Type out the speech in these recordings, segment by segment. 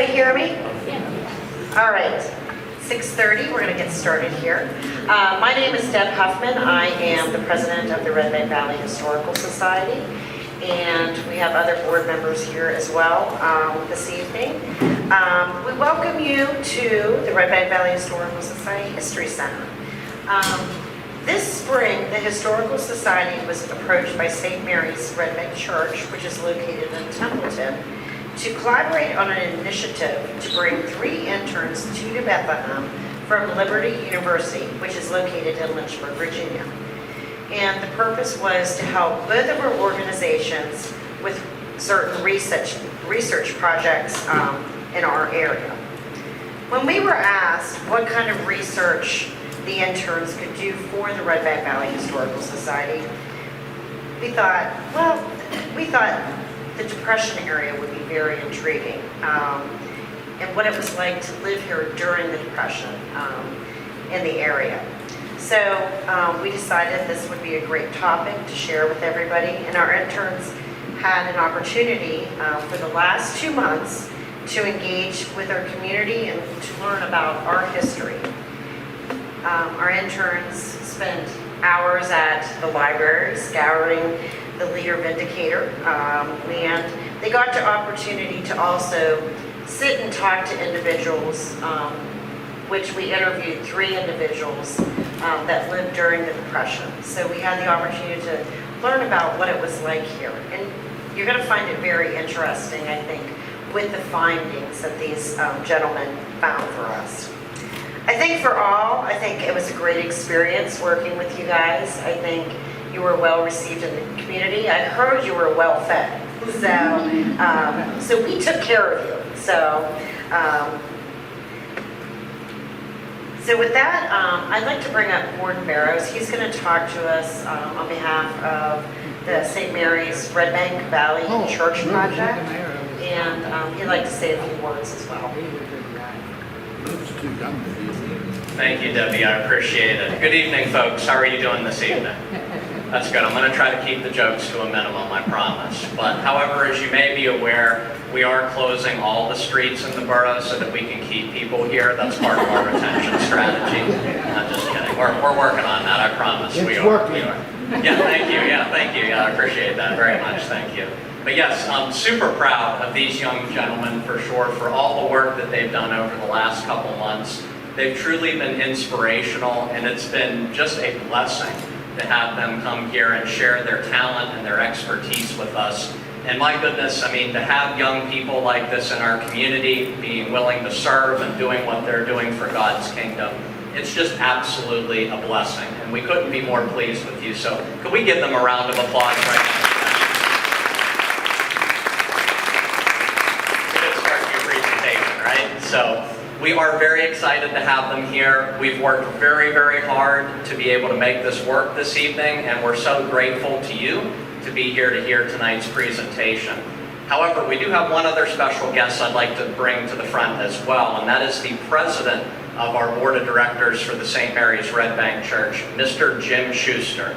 hear me? All right, 6:30, we're going to get started here. My name is Deb Huffman. I am the president of the Redbank Valley Historical Society, and we have other board members here as well this evening. We welcome you to the Redbank Valley Historical Society History Center. This spring, the Historical Society was approached by St. Mary's Redbank Church, which is located in Templeton, to collaborate on an initiative to bring 3 interns to New Bethlehem from Liberty University, which is located in Lynchburg, Virginia. And the purpose was to help both of our organizations with certain research projects in our area. When we were asked what kind of research the interns could do for the Redbank Valley Historical Society, we thought the Depression area would be very intriguing, and what it was like to live here during the Depression in the area. So we decided this would be a great topic to share with everybody, and our interns had an opportunity for the last 2 months to engage with our community and to learn about our history. Our interns spent hours at the library scouring the Leader Vindicator, and they got the opportunity to also sit and talk to individuals, which we interviewed 3 individuals that lived during the Depression. So we had the opportunity to learn about what it was like here. And you're going to find it very interesting, I think, with the findings that these gentlemen found for us. I think it was a great experience working with you guys. I think you were well received in the community. I heard you were well fed, so we took care of you. So with that, I'd like to bring up Gordon Barrows. He's going to talk to us on behalf of the St. Mary's Redbank Valley Church Project, and he'd like to say a few words as well. Thank you, Debbie. I appreciate it. Good evening, folks. How are you doing this evening? That's good. I'm going to try to keep the jokes to a minimum, I promise. But however, as you may be aware, we are closing all the streets in the borough so that we can keep people here. That's part of our retention strategy. I'm just kidding. We're working on that, I promise. We are. Yeah, thank you. Yeah, I appreciate that very much. Thank you. But yes, I'm super proud of these young gentlemen for sure, for all the work that they've done over the last couple months. They've truly been inspirational, and it's been just a blessing to have them come here and share their talent and their expertise with us. And my goodness, I mean, to have young people like this in our community being willing to serve and doing what they're doing for God's kingdom, it's just absolutely a blessing. And we couldn't be more pleased with you. So could we give them a round of applause right now? So we are very excited to have them here. We've worked very, very hard to be able to make this work this evening, and we're so grateful to you to be here to hear tonight's presentation. However, we do have one other special guest I'd like to bring to the front as well, and that is the president of our board of directors for the St. Mary's Redbank Church, Mr. Jim Schuster.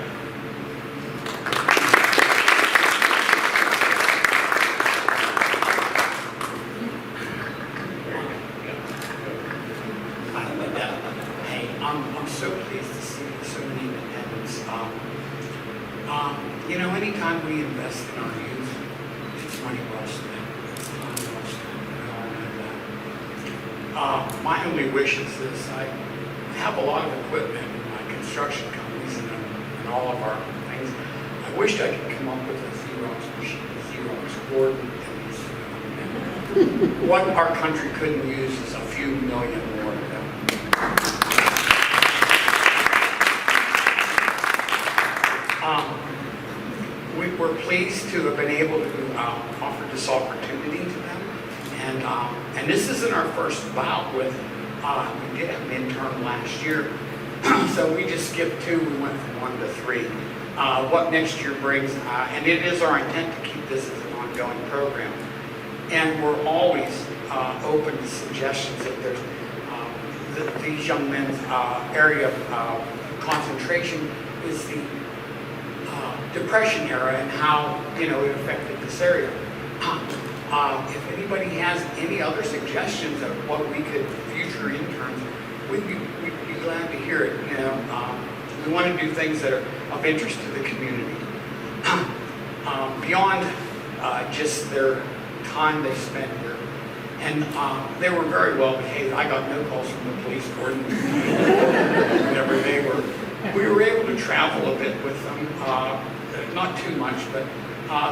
I'm so pleased to see so many in attendance. Anytime we invest in our youth, it's money well spent. We all know that. My only wish is this: I have a lot of equipment in my construction companies and all of our things. I wished I could come up with a Xerox machine, a Xerox board. What our country couldn't use is a few million more of them. We're pleased to have been able to offer this opportunity to them, and this isn't our first bout with. We did have an intern last year, so we just skipped 2. We went from 1 to 3. What next year brings, and it is our intent to keep this as an ongoing program, and we're always open to suggestions if there's these young men's area of concentration is the Depression era and how it affected this area. if anybody has any other suggestions of what we could, future interns, we'd be glad to hear it. We want to do things that are of interest to the community. Beyond just their time they spent here. And they were very well behaved. I got no calls from the police court. Whenever they were. We were able to travel a bit with them, not too much, but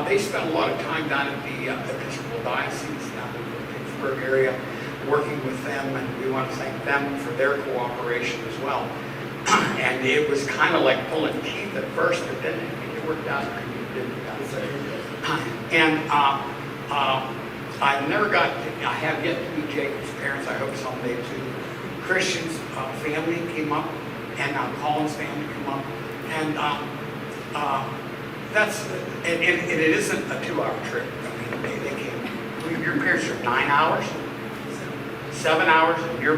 they spent a lot of time down at the Episcopal Diocese down in the Pittsburgh area, working with them, and we want to thank them for their cooperation as well. And it was kind of like pulling teeth at first, but then it worked out. And I have yet to meet Jacob's parents. I hope someday too. Christian's family came up, and Colin's family came up, and it isn't a 2-hour trip. I mean, they came. Your parents are 9 hours, 7 hours, and your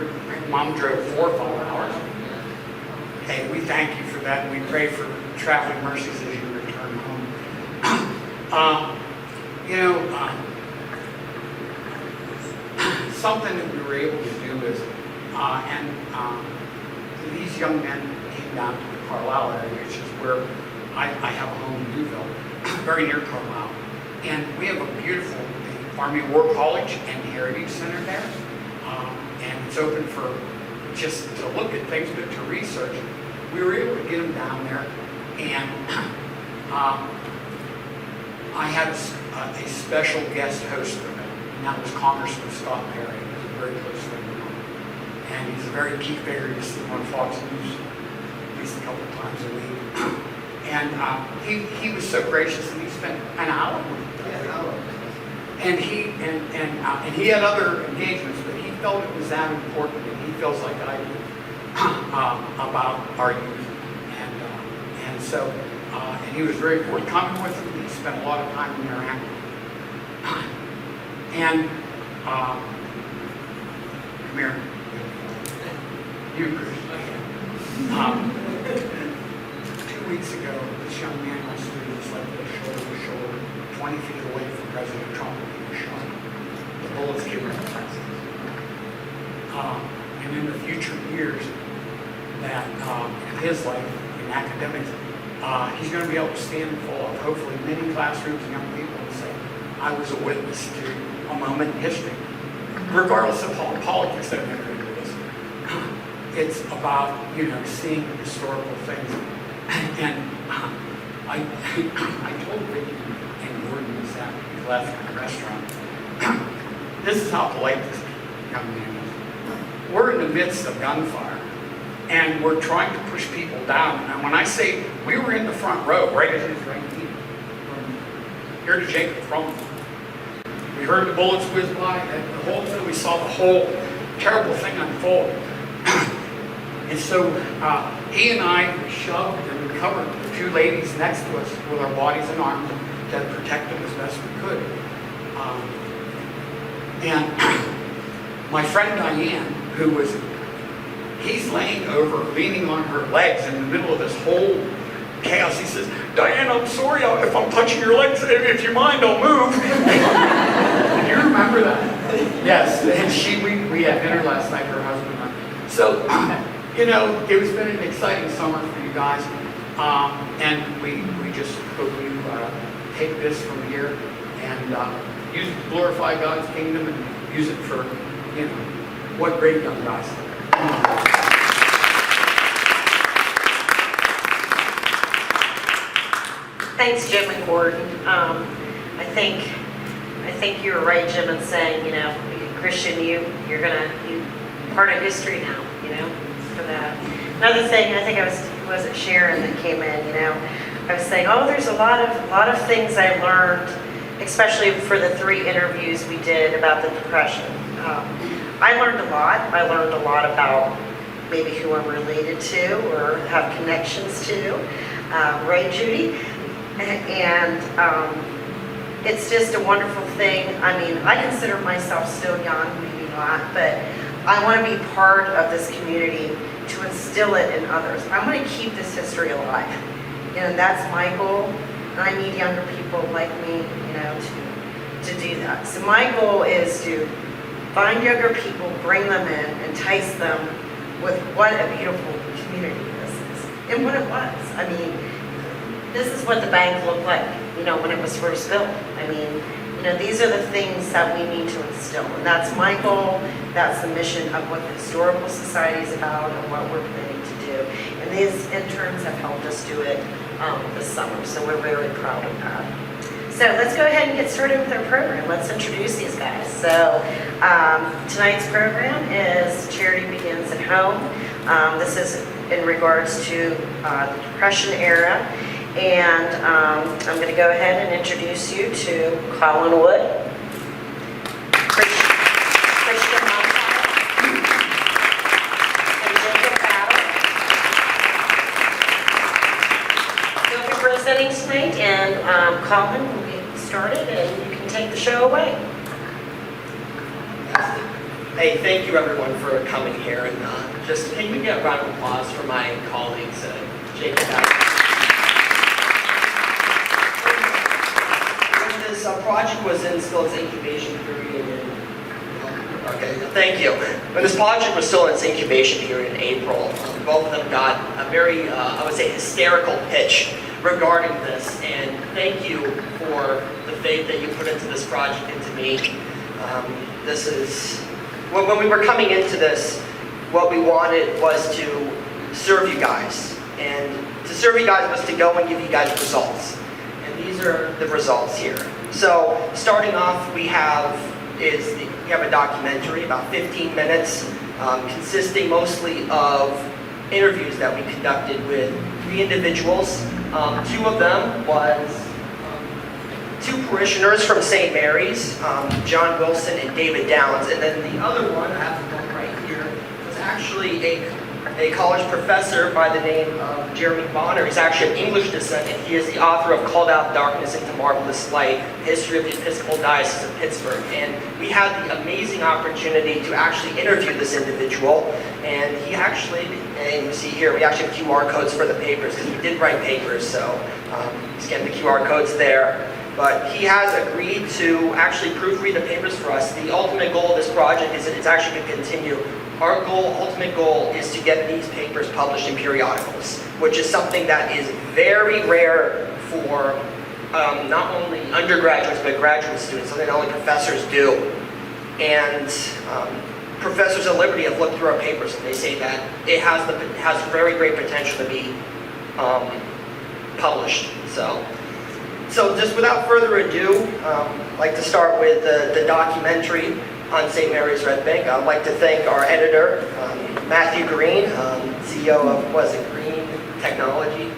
mom drove 4 or 5 hours. Hey, we thank you for that. We pray for traveling mercies as you return home. Something that we were able to do is, these young men came down to the Carlisle area, which is where I have a home in Newville, very near Carlisle. And we have a beautiful Army War College and Heritage Center there. And it's open for just to look at things, but to research. We were able to get them down there, and I had a special guest host for them, and that was Congressman Scott Perry. He was a very close friend of mine. And he's a very key figure. You see him on Fox News at least a couple of times a week. And he was so gracious, and he spent an hour with me. And he had other engagements, but he felt it was that important, and he feels like I do about our youth. And so he was very forthcoming with them. He spent a lot of time interacting. And come here. You, Chris. 2 weeks ago, this young man, my student, was like shoulder to shoulder, 20 feet away from President Trump, and he was shot. The bullets came right in Texas. And in the future years that in his life, in academics, he's going to be able to stand in full of hopefully many classrooms and young people and say, I was a witness to a moment in history. Regardless of politics that enter into this. It's about, seeing historical things. And I told Ricky and Gordon this after he left the restaurant, this is how polite this young man is. We're in the midst of gunfire, and we're trying to push people down. And when I say we were in the front row, right at his right knee, from here to Jacob from. We heard the bullets whiz by, and the whole thing, we saw the whole terrible thing unfold. And so he and I shoved and covered the 2 ladies next to us with our bodies and arms to protect them as best we could. And my friend Diane, he's laying over, leaning on her legs in the middle of this whole chaos. He says, Diane, I'm sorry if I'm touching your legs. If you mind, I'll move. Do you remember that? Yes. And we had dinner last night, her husband and I. So, it was been an exciting summer for you guys. And we just hope you take this from here and use it to glorify God's kingdom and use it for, what great young guys. Thanks, Jim and Gordon. I think you were right, Jim, in saying, Christian, you're part of history now, for that. Another thing, I think was it Sharon that came in, I was saying, there's a lot of things I learned, especially for the 3 interviews we did about the Depression. I learned a lot. I learned a lot about maybe who I'm related to or have connections to, right, Judy? And it's just a wonderful thing. I mean, I consider myself still young, maybe not, but I want to be part of this community to instill it in others. I want to keep this history alive. And that's my goal. And I need younger people like me, to do that. So my goal is to find younger people, bring them in, entice them with what a beautiful community this is and what it was. I mean, this is what the bank looked like, you know, when it was first built. I mean, you know, these are the things that we need to instill, and that's my goal. That's the mission of what the Historical Society is about and what we're planning to do. And these interns have helped us do it this summer, so we're very proud of that. So let's go ahead and get started with our program. Let's introduce these guys. So tonight's program is Charity Begins at Home. This is in regards to the Depression era. And I'm going to go ahead and introduce you to Colin Wood, Christian Montoya, and Jacob Battle. They'll be presenting tonight, and Colin will get started, and you can take the show away. Hey, thank you everyone for coming here, and just can we get a round of applause for my colleagues, Jacob Battle. This project was in still its incubation period. Okay, thank you. When this project was still in its incubation period in April, both of them got a very, I would say, hysterical pitch regarding this. And thank you for the faith that you put into this project, into me. This is, when we were coming into this, what we wanted was to serve you guys. And to serve you guys was to go and give you guys results. And these are the results here. So starting off, we have a documentary, about 15 minutes, consisting mostly of interviews that we conducted with 3 individuals. 2 of them was 2 parishioners from St. Mary's, John Wilson and David Downs, and then the other one, I have the one right here, was actually a college professor by the name of Jeremy Bonner. He's actually of English descent, and he is the author of Called Out Darkness into Marvelous Light, History of the Episcopal Diocese of Pittsburgh. And we had the amazing opportunity to actually interview this individual, and he actually, and you see here, we actually have QR codes for the papers, because we did write papers, so he's getting the QR codes there. But he has agreed to actually proofread the papers for us. The ultimate goal of this project is that it's actually going to continue. Our ultimate goal is to get these papers published in periodicals, which is something that is very rare for not only undergraduates, but graduate students, something that only professors do. And professors at Liberty have looked through our papers, and they say that it has very great potential to be published. So just without further ado, I'd like to start with the documentary on St. Mary's Redbank. I'd like to thank our editor, Matthew Green, CEO of, Green Technology,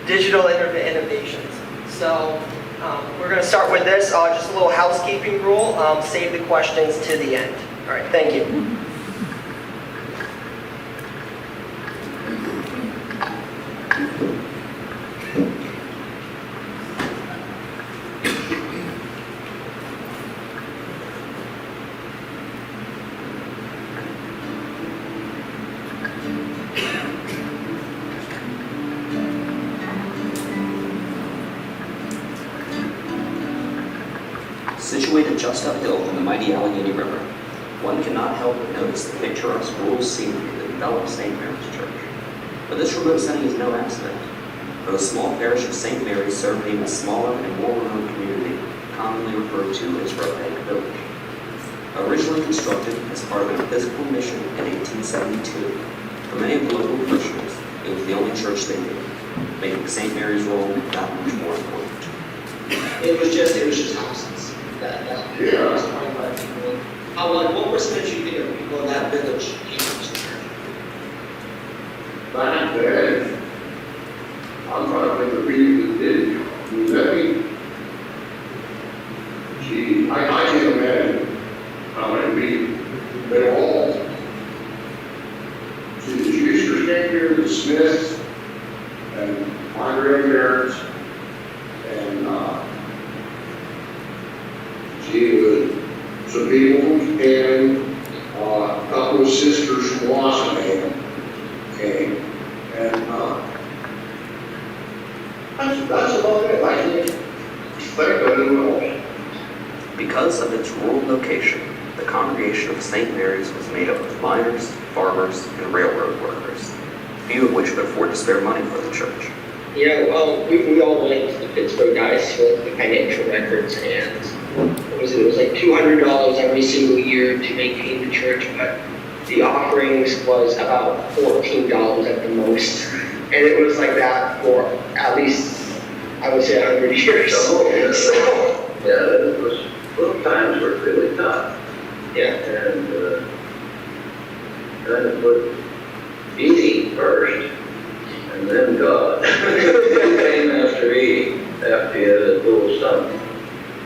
Digital Innovations. So we're going to start with this, just a little housekeeping rule, save the questions to the end. All right, thank you. Situated just uphill from the mighty Allegheny River, one cannot help but notice the picturesque rural scenery that envelops St. Mary's Church. But this remote setting is no accident, for the small parish of St. Mary's served even a smaller and more remote community, commonly referred to as Redbank Village. Originally constructed as part of an Episcopal mission in 1872, for many of the local parishioners, it was the only church they knew, making St. Mary's role that much more important. It was just houses. Yeah. What percentage do you think of people in that village came from St. Mary's? Back then, I'm trying to think of people that did. Let me, gee, I can't imagine how many people they all. See, the Schusters came here, the Smiths, and my grandparents, and some people, and a couple of sisters from Washington came, and that's about it. I can't think of it all. Because of its rural location, the congregation of St. Mary's was made up of miners, farmers, and railroad workers, few of which could afford to spare money for the church. Yeah, well, we all went to the Pittsburgh Diocese to look at the financial records, and it was like $200 every single year to maintain the church, but the offerings was about $14 at the most, and it was like that for at least, I would say, 100 years. Yeah, those times were really tough. Yeah. And kind of put eating first, and then God. Came after eating, after you had a full stomach.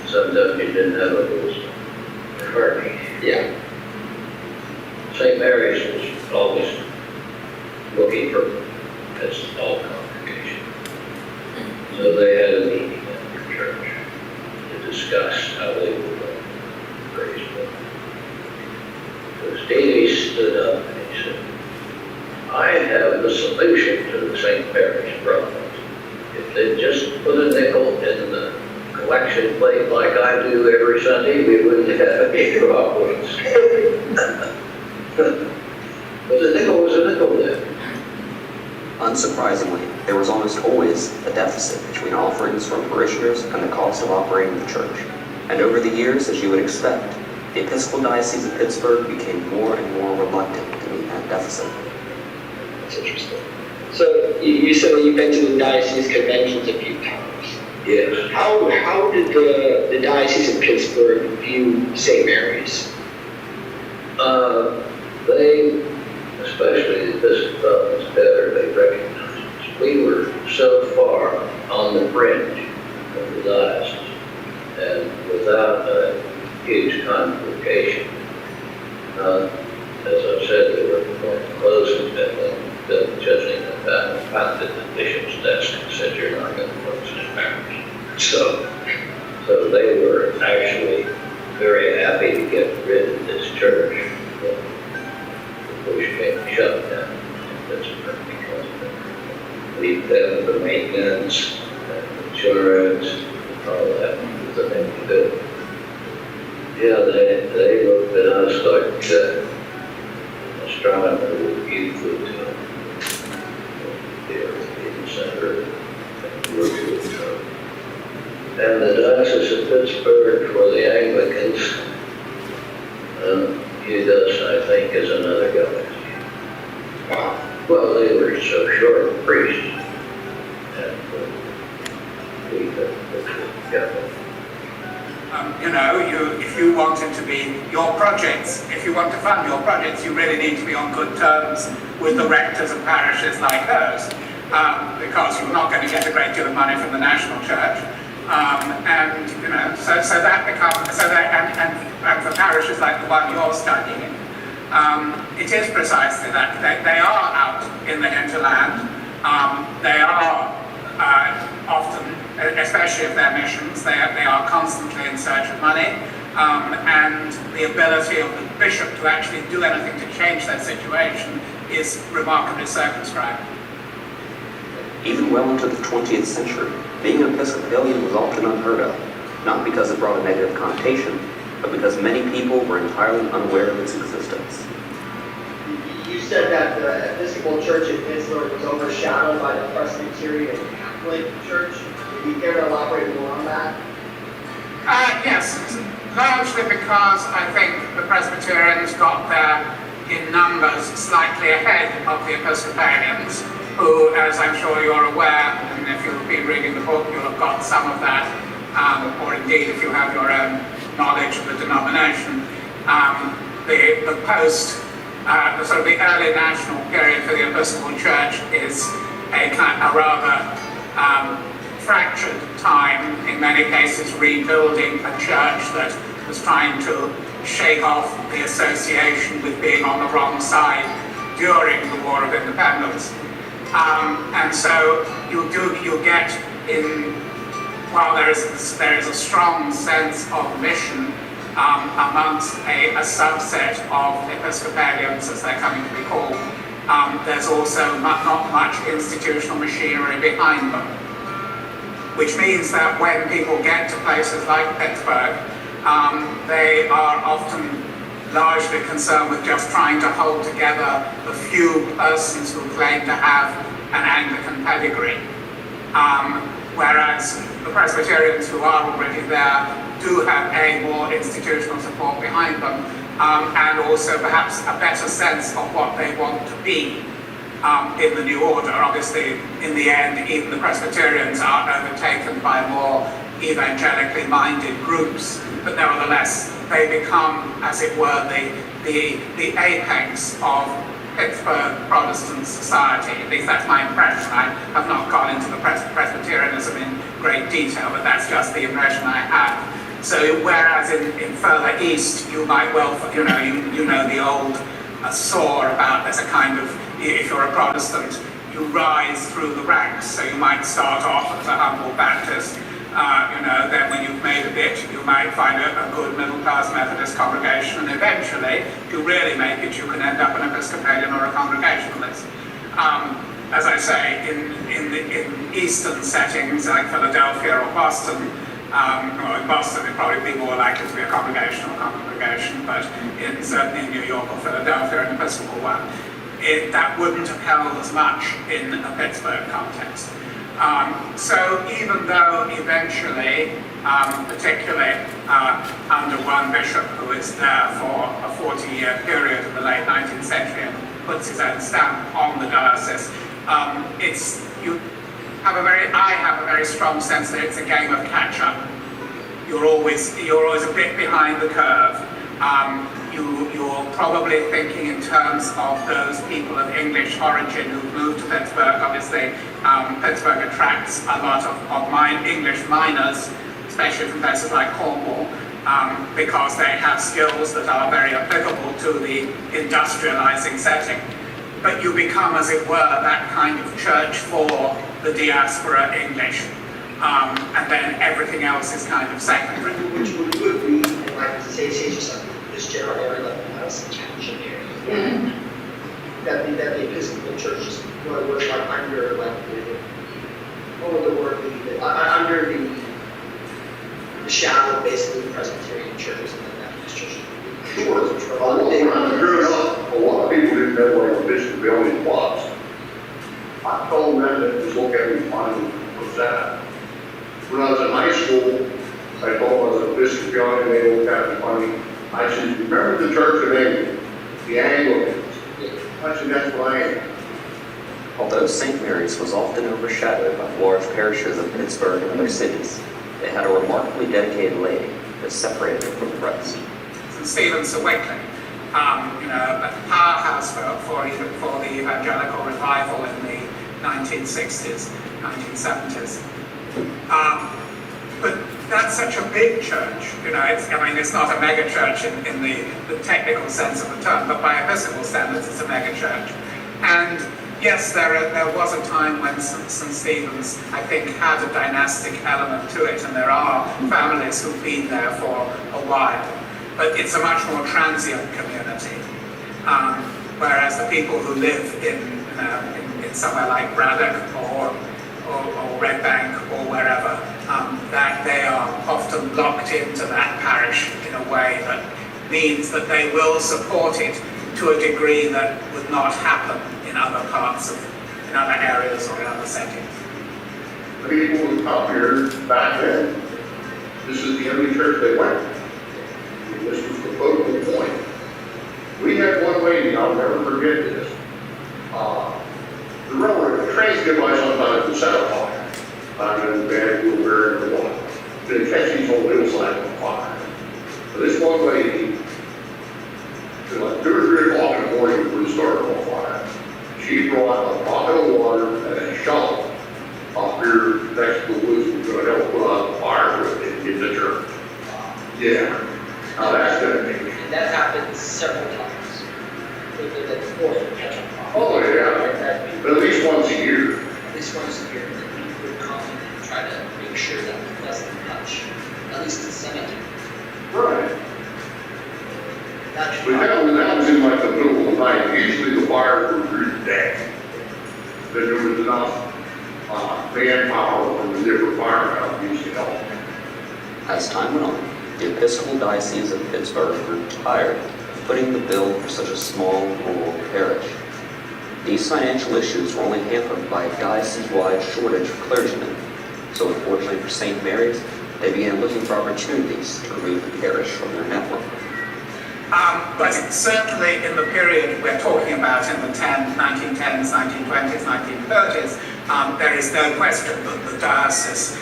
Sometimes you didn't have a full stomach. First. Yeah. St. Mary's was always looking for, as all congregations. So they had a meeting at their church to discuss how they would raise money. So Stevie stood up and he said, I have the solution to the St. Mary's problem. If they just put a nickel in the collection plate like I do every Sunday, we wouldn't have any problems. But the nickel was a nickel then. Unsurprisingly, there was almost always a deficit between offerings from parishioners and the cost of operating the church. And over the years, as you would expect, the Episcopal Diocese of Pittsburgh became more and more reluctant to meet that deficit. That's interesting. So you said that you've been to the diocese conventions a few times. Yes. How did the Diocese of Pittsburgh view St. Mary's? They, especially the Episcopalians better, they recognized we were so far on the fringe of the diocese and without a huge congregation. As I said, they were going to close it and then judging the pounded the bishop's desk and said, you're not going to close St. Mary's. So they were actually very happy to get rid of this church. Which came shut down. That's because leave them the maintenance, insurance, all that was the thing to do. Yeah, they looked at us like astronomer would view Pluto. The Earth center and we're Pluto. And the Diocese of Pittsburgh for the Anglicans viewed us, I think, as another galaxy. Well, they were so short of priests, and we got them. If you wanted to be your projects, if you want to fund your projects, you really need to be on good terms with the rectors of parishes like hers, because you're not going to get a great deal of money from the national church. So that becomes, and for parishes like the one you're studying in, it is precisely that. They are out in the hinterland. They are often, especially if they're missions, they are constantly in search of money, and the ability of the bishop to actually do anything to change that situation is remarkably circumscribed. Even well into the 20th century, being an Episcopalian was often unheard of, not because it brought a negative connotation, but because many people were entirely unaware of its existence. You said that the Episcopal Church in Pittsburgh was overshadowed by the Presbyterian Catholic Church. Would you care to elaborate more on that? Yes, largely because I think the Presbyterians got there in numbers slightly ahead of the Episcopalians, who, as I'm sure you're aware, and if you've been reading the book, you'll have got some of that, or indeed if you have your own knowledge of the denomination, the post, the sort of the early national period for the Episcopal Church is a rather fractured time, in many cases rebuilding a church that was trying to shake off the association with being on the wrong side during the War of Independence. And so you'll get in, while there is a strong sense of mission amongst a subset of Episcopalians, as they're coming to be called, there's also not much institutional machinery behind them. Which means that when people get to places like Pittsburgh, They are often largely concerned with just trying to hold together the few persons who claim to have an Anglican pedigree. Whereas the Presbyterians who are already there do have more institutional support behind them, and also perhaps a better sense of what they want to be in the new order. Obviously, in the end, even the Presbyterians are overtaken by more evangelically minded groups, but nevertheless, they become, as it were, the apex of Pittsburgh Protestant society. At least that's my impression. I have not gone into the Presbyterianism in great detail, but that's just the impression I have. So whereas in further east, you might well, you know the old saw about there's a kind of, if you're a Protestant, you rise through the ranks. So you might start off as a humble Baptist, then when you've made a bit, you might find a good middle-class Methodist congregation, and eventually, if you really make it, you can end up an Episcopalian or a Congregationalist. As I say, in eastern settings like Philadelphia or Boston, or in Boston it'd probably be more likely to be a Congregational congregation, but certainly in New York or Philadelphia, an Episcopal one, that wouldn't have held as much in a Pittsburgh context. So even though eventually, particularly under one bishop who is there for a 40-year period in the late 19th century and puts his own stamp on the diocese, I have a very strong sense that it's a game of catch-up. You're always a bit behind the curve. You're probably thinking in terms of those people of English origin who've moved to Pittsburgh. Obviously, Pittsburgh attracts a lot of English miners, especially from places like Cornwall, because they have skills that are very applicable to the industrializing setting. But you become, as it were, that kind of church for the diaspora English. And then everything else is kind of secondary. Which would be, like, say just like this general area, like the Madison Township area. That the Episcopal Church is was like under like what would the word be? Under the shadow, basically, the Presbyterian churches and the Baptist churches. Sure. A lot of people didn't know what a Episcopalian was. I told them that just look at me funny, what's that? When I was in high school, I told them I was an Episcopalian, and they looked at me funny. I said, remember the Church of England, the Anglicans? I said, that's what I am. Although St. Mary's was often overshadowed by large parishes of Pittsburgh and other cities, it had a remarkably dedicated laity that separated it from the rest. St. Stephen's of Wycliffe, a powerhouse for the evangelical revival in the 1960s, 1970s. But that's such a big church, it's not a mega church in the technical sense of the term, but by Episcopal standards it's a mega church. And yes, there was a time when St. Stephen's, I think, had a dynastic element to it, and there are families who've been there for a while. But it's a much more transient community. Whereas the people who live in somewhere like Braddock or Redbank or wherever, that they are often locked into that parish in a way that means that they will support it to a degree that would not happen in other areas or in other settings. The people who come here back then, this is the only church they went to. This was the focal point. We had one lady, I'll never forget this. The trains get by sometimes in 7 o'clock. I'm in bed, we'll wear it or what. Then catch these old little like on fire. But this one lady, at like 2 or 3 o'clock in the morning before the start on fire, she brought a bucket of water and a shovel up here next to the woods. We're going to help put out the fire with it in the church. Yeah. Now that's going to be. And that happens several times. Like 4 catch up. Oh, yeah. But at least once a year. At least once a year, that people would come and try to make sure that it doesn't touch, at least the cemetery. Right. But that was in like the middle of the night. Usually the fires were through the day. Then there was enough manpower from the different fire companies to help. As time went on, The Episcopal Diocese of Pittsburgh grew tired of putting the bill for such a small rural parish. These financial issues were only hampered by a diocese-wide shortage of clergymen, so unfortunately for St. Mary's, they began looking for opportunities to remove the parish from their network. But certainly in the period we're talking about, in the 1910s, 1920s, 1930s, there is no question that the diocese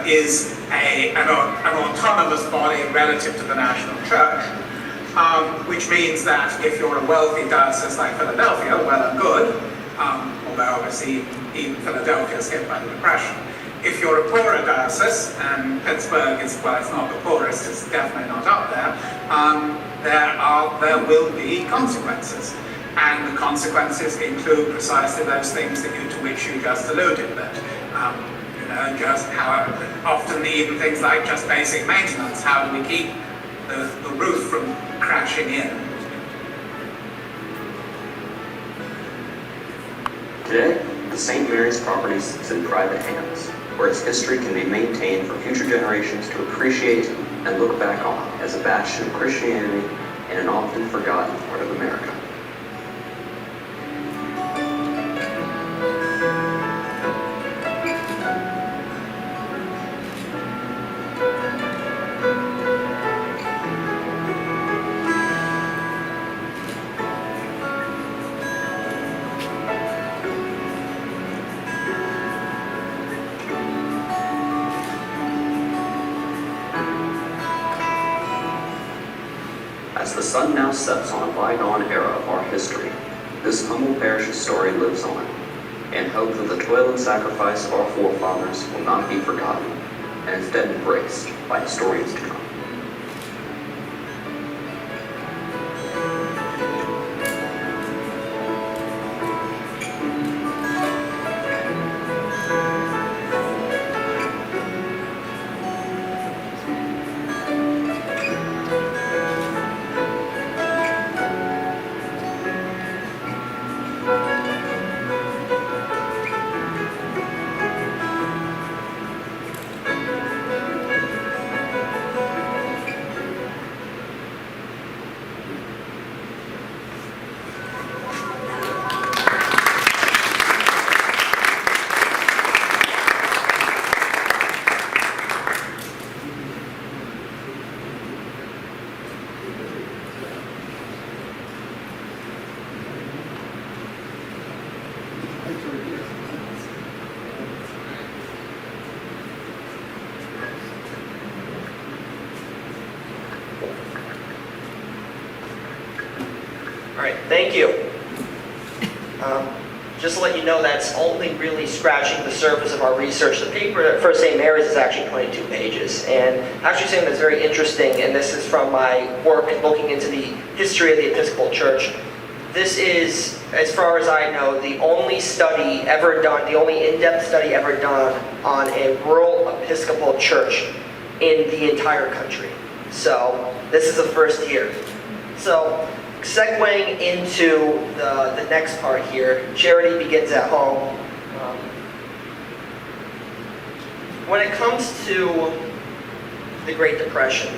is an autonomous body relative to the national church, which means that if you're a wealthy diocese like Philadelphia, well and good, although obviously even Philadelphia is hit by the Depression. If you're a poorer diocese, and Pittsburgh is, well, it's not the poorest, it's definitely not up there, there will be consequences. And the consequences include precisely those things to which you just alluded, that, just how often even things like just basic maintenance, how do we keep the roof from crashing in? Today, the St. Mary's property is in private hands, where its history can be maintained for future generations to appreciate and look back on as a bastion of Christianity in an often forgotten part of America. As the sun now sets on a bygone era of our history, this humble parish's story lives on, in hope that the toil and sacrifice of our forefathers will not be forgotten, and instead embraced by historians to come. All right, thank you. Just to let you know, that's only really scratching the surface of our research. The paper for St. Mary's is actually 22 pages, and actually something that's very interesting, and this is from my work looking into the history of the Episcopal Church. This is, as far as I know, the only study ever done, the only in-depth study ever done on a rural Episcopal church in the entire country. So this is the first here. So segueing into the next part here, charity begins at home. When it comes to the Great Depression,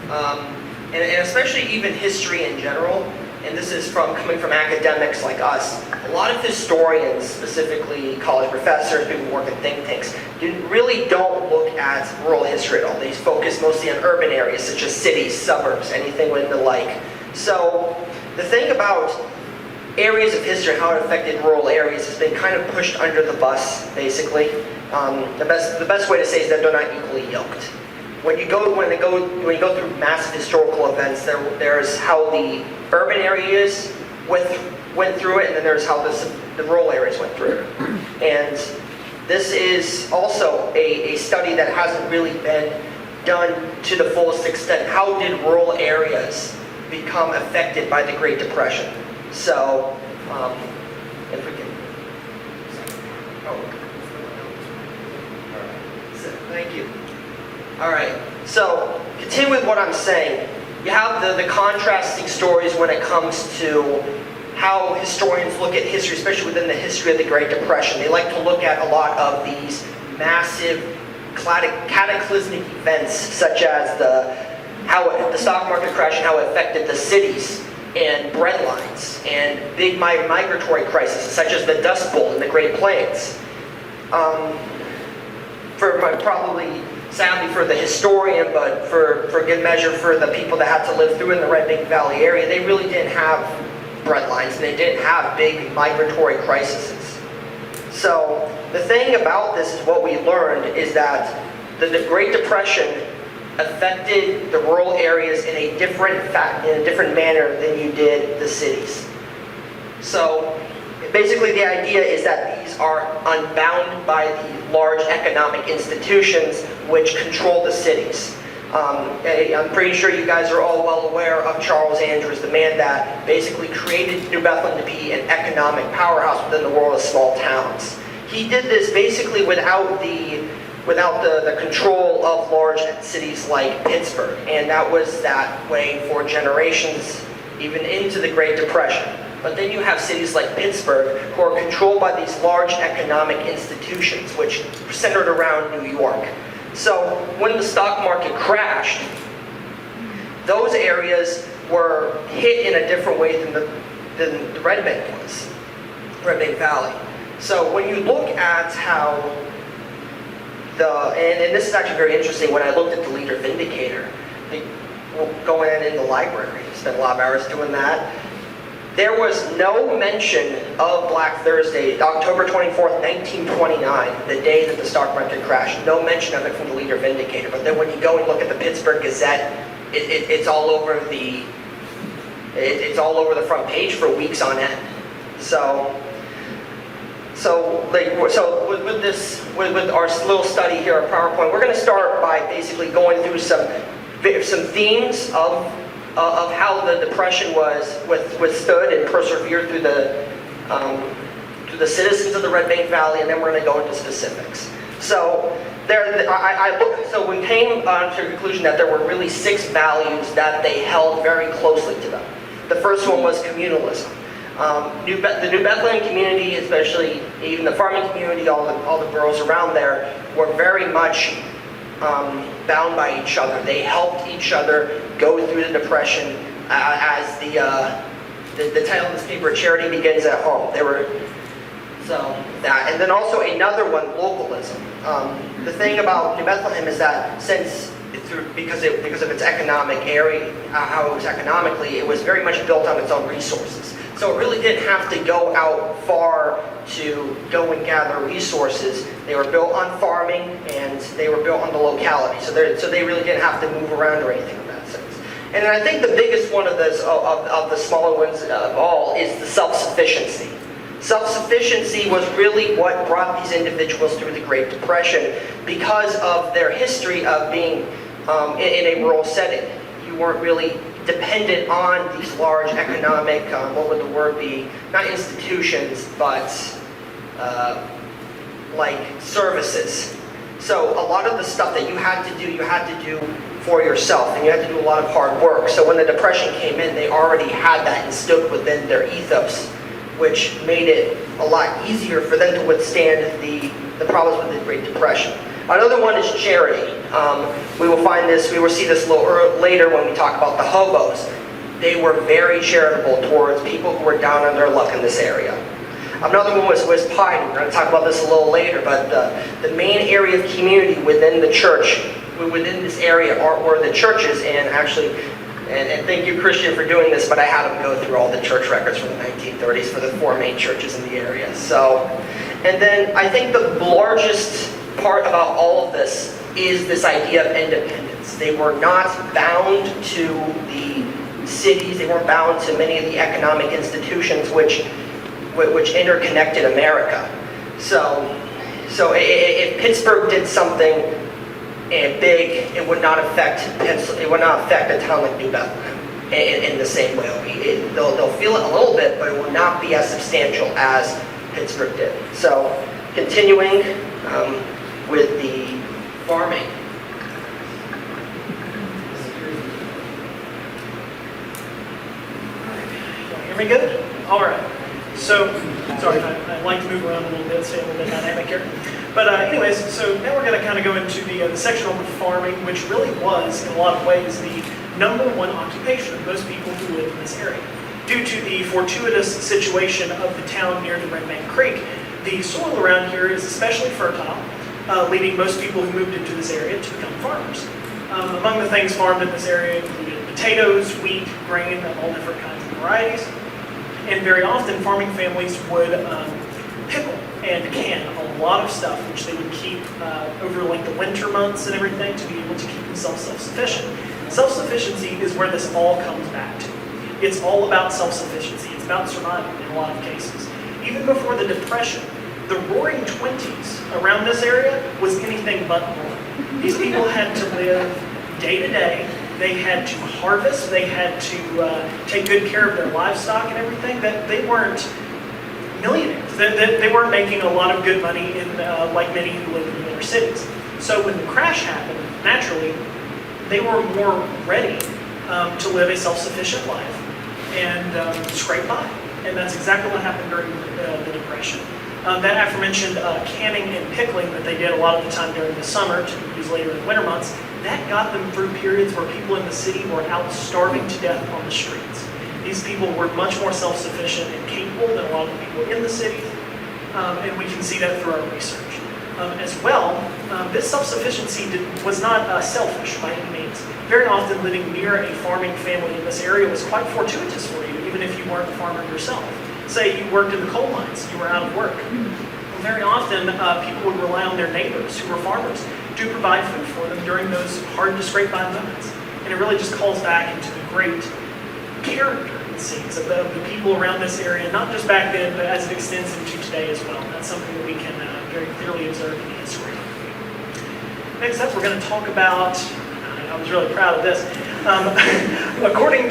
and especially even history in general, and this is coming from academics like us, a lot of historians, specifically college professors, people who work in think tanks, really don't look at rural history at all. They focus mostly on urban areas such as cities, suburbs, anything with the like. So the thing about areas of history, how it affected rural areas, has been kind of pushed under the bus, basically. The best way to say is that they're not equally yoked. When you go through massive historical events, there's how the urban areas went through it, and then there's how the rural areas went through it. And this is also a study that hasn't really been done to the fullest extent. How did rural areas become affected by the Great Depression? So, if we can. Thank you. All right. So, continue with what I'm saying. You have the contrasting stories when it comes to how historians look at history, especially within the history of the Great Depression. They like to look at a lot of these massive cataclysmic events such as the stock market crash and how it affected the cities and bread lines and big migratory crises such as the Dust Bowl in the Great Plains. Probably sadly for the historian, but for good measure for the people that had to live through in the Redbank Valley area, they really didn't have bread lines and they didn't have big migratory crises. So the thing about this is what we learned is that the Great Depression affected the rural areas in a different manner than you did the cities. So basically the idea is that these are unbound by the large economic institutions which control the cities. I'm pretty sure you guys are all well aware of Charles Andrews, the man that basically created New Bethlehem to be an economic powerhouse within the world of small towns. He did this basically without the control of large cities like Pittsburgh, and that was that way for generations, even into the Great Depression. But then you have cities like Pittsburgh who are controlled by these large economic institutions, which centered around New York. So when the stock market crashed, those areas were hit in a different way than the Redbank was, Redbank Valley. So when you look at how and this is actually very interesting, when I looked at the Leader Vindicator, going in the library, spent a lot of hours doing that, there was no mention of Black Thursday, October 24th, 1929, the day that the stock market crashed. No mention of it from the Leader Vindicator. But then when you go and look at the Pittsburgh Gazette, it's all over the front page for weeks on end. So with our little study here at PowerPoint, we're going to start by basically going through some themes of how the Depression was withstood and persevered through the citizens of the Redbank Valley, and then we're going to go into specifics. So we came to the conclusion that there were really 6 values that they held very closely to them. The first one was communalism. The New Bethlehem community, especially even the farming community, all the boroughs around there, were very much bound by each other. They helped each other go through the Depression, as the title of this paper, "Charity Begins at Home." And then also another one, localism. The thing about New Bethlehem is that because of its economic area, how it was economically, it was very much built on its own resources. So it really didn't have to go out far to go and gather resources. They were built on farming and they were built on the locality. So they really didn't have to move around or anything in that sense. And I think the biggest one of the smaller ones of all is the self-sufficiency. Self-sufficiency was really what brought these individuals through the Great Depression because of their history of being in a rural setting. You weren't really dependent on these large economic, what would the word be? Not institutions, but like services. So a lot of the stuff that you had to do for yourself, and you had to do a lot of hard work. So when the Depression came in, they already had that instilled within their ethos, which made it a lot easier for them to withstand the problems with the Great Depression. Another one is charity. We will see this a little later when we talk about the hobos. They were very charitable towards people who were down on their luck in this area. Another one was piety. We're going to talk about this a little later, but the main area of community within the church, within this area, were the churches, and actually, and thank you, Christian, for doing this, but I had them go through all the church records from the 1930s for the 4 main churches in the area. So, and then I think the largest part about all of this is this idea of independence. They were not bound to the cities. They weren't bound to many of the economic institutions which interconnected America. So if Pittsburgh did something big, it would not affect a town like New Bethlehem in the same way. They'll feel it a little bit, but it will not be as substantial as Pittsburgh did. So continuing with the farming. Hear me good? All right. So, sorry, I like to move around a little bit, stay a little bit dynamic here. But anyways, so now we're going to kind of go into the section on the farming, which really was, in a lot of ways, the #1 occupation of most people who live in this area. Due to the fortuitous situation of the town near the Redbank Creek, the soil around here is especially fertile, leading most people who moved into this area to become farmers. Among the things farmed in this area included potatoes, wheat, grain, of all different kinds of varieties. And very often farming families would pickle and can a lot of stuff, which they would keep over like the winter months and everything to be able to keep themselves self-sufficient. Self-sufficiency is where this all comes back to. It's all about self-sufficiency. It's about survival in a lot of cases. Even before the Depression, the roaring 20s around this area was anything but normal. These people had to live day to day. They had to harvest. They had to take good care of their livestock and everything. That they weren't millionaires. They weren't making a lot of good money in like many who live in the inner cities. So when the crash happened, naturally, they were more ready to live a self-sufficient life and scrape by. And that's exactly what happened during the Depression. That aforementioned canning and pickling that they did a lot of the time during the summer to be used later in the winter months, that got them through periods where people in the city were out starving to death on the streets. These people were much more self-sufficient and capable than a lot of the people in the cities, and we can see that through our research. As well, this self-sufficiency was not selfish by any means. Very often living near a farming family in this area was quite fortuitous for you, even if you weren't a farmer yourself. Say you worked in the coal mines, you were out of work. Very often, people would rely on their neighbors who were farmers to provide food for them during those hard-to-scrape-by moments. And it really just calls back into the great character, it seems, of the people around this area, not just back then, but as it extends into today as well. That's something that we can very clearly observe in history. Next up, we're going to talk about, I was really proud of this, according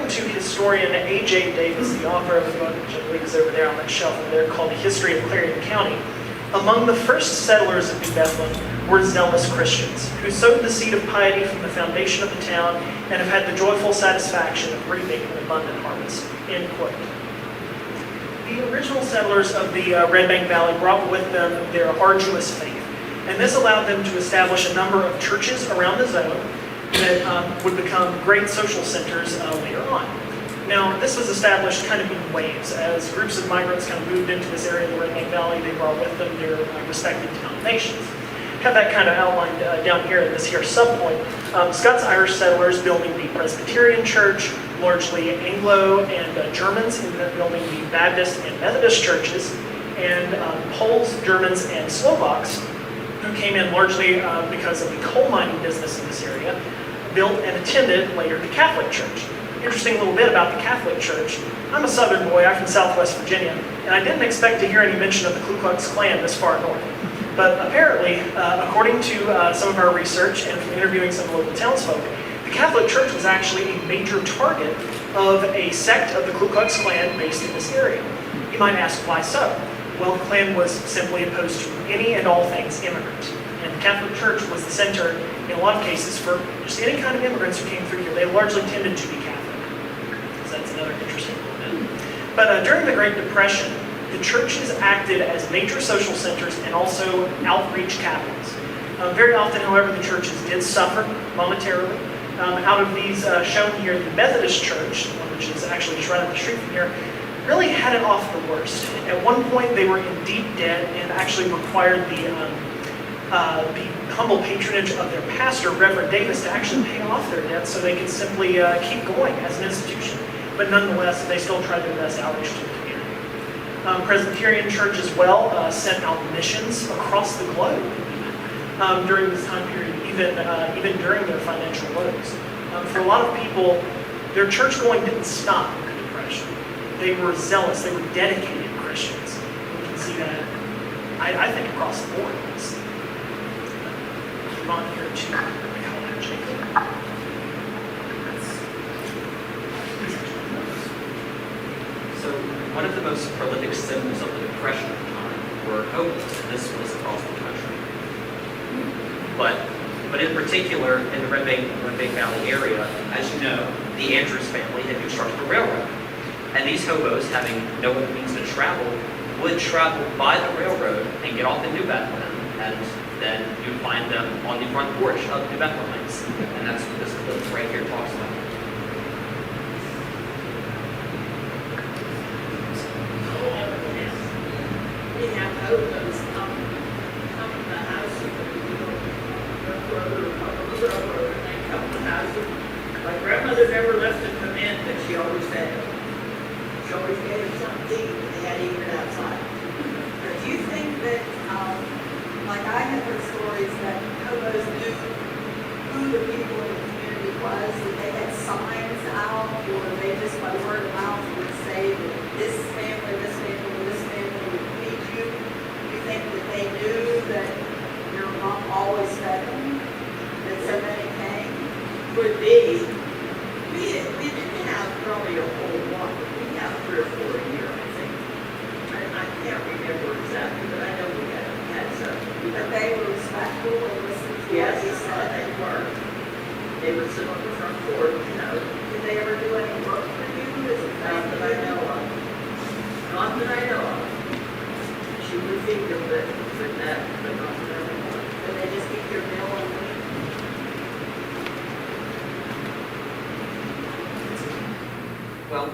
to historian A.J. Davis, the author of the book, which I believe is over there on that shelf over there, called The History of Clarion County, among the first settlers of New Bethlehem were zealous Christians who sowed the seed of piety from the foundation of the town and have had the joyful satisfaction of reaping an abundant harvest. End quote. The original settlers of the Redbank Valley brought with them their arduous faith, and this allowed them to establish a number of churches around the zone that would become great social centers later on. Now, this was established kind of in waves. As groups of migrants kind of moved into this area of the Redbank Valley, they brought with them their respective denominations. Have that kind of outlined down here in this here subpoint. Scots-Irish settlers building the Presbyterian Church, largely Anglo and Germans in building the Baptist and Methodist churches, and Poles, Germans, and Slovaks, who came in largely because of the coal mining business in this area, built and attended later the Catholic Church. Interesting little bit about the Catholic Church. I'm a Southern boy, I'm from Southwest Virginia, and I didn't expect to hear any mention of the Ku Klux Klan this far north. But apparently, according to some of our research and from interviewing some local townsfolk, the Catholic Church was actually a major target of a sect of the Ku Klux Klan based in this area. You might ask, why so? Well, the Klan was simply opposed to any and all things immigrant. And the Catholic Church was the center, in a lot of cases, for just any kind of immigrants who came through here. They largely tended to be Catholic. So that's another interesting little bit. But during the Great Depression, the churches acted as major social centers and also outreach capitals. Very often, however, the churches did suffer momentarily. Out of these shown here, the Methodist Church, which is actually just right up the street from here, really had it off the worst. At one point, they were in deep debt and actually required the humble patronage of their pastor, Reverend Davis, to actually pay off their debt so they could simply keep going as an institution. But nonetheless, they still tried their best outreach to the community. Presbyterian Church as well sent out missions across the globe during this time period, even during their financial lows. For a lot of people, their church going didn't stop in the Depression. They were zealous, they were dedicated Christians. We can see that, I think, across the board. Move on here to Jacob. So one of the most prolific symbols of the Depression at the time were hobos, and this was across the country. But in particular, in the Redbank Valley area, as you know, the Andrews family had constructed a railroad. And these hobos, having no other means to travel, would travel by the railroad and get off in New Bethlehem, and then you'd find them on the front porch of New Bethlehemites. And that's what this clip right here talks about. We have hobos come to the house of the railroad, and they come to the house. My grandmother never left them come in, but she always fed them. She always gave them something to eat, and they had to eat it outside. But do you think that, like I have heard stories that hobos knew who the people in the community was, that they had signs out, or they just by word of mouth would say that this family would feed you? Do you think that they knew that your mom always fed them, that so many came? Would be, we didn't have probably a whole lot, but we have 3 or 4 a year, I think. I can't remember exactly, but I know we had some. But they were respectful and listened to what Yes, you said. they were. They would sit on the front porch, you know. Did they ever do any work for you? Is it Not that I know of. Not that I know of. She would feed them, but that, but not that I know of. Did they just eat your meal and leave? Well,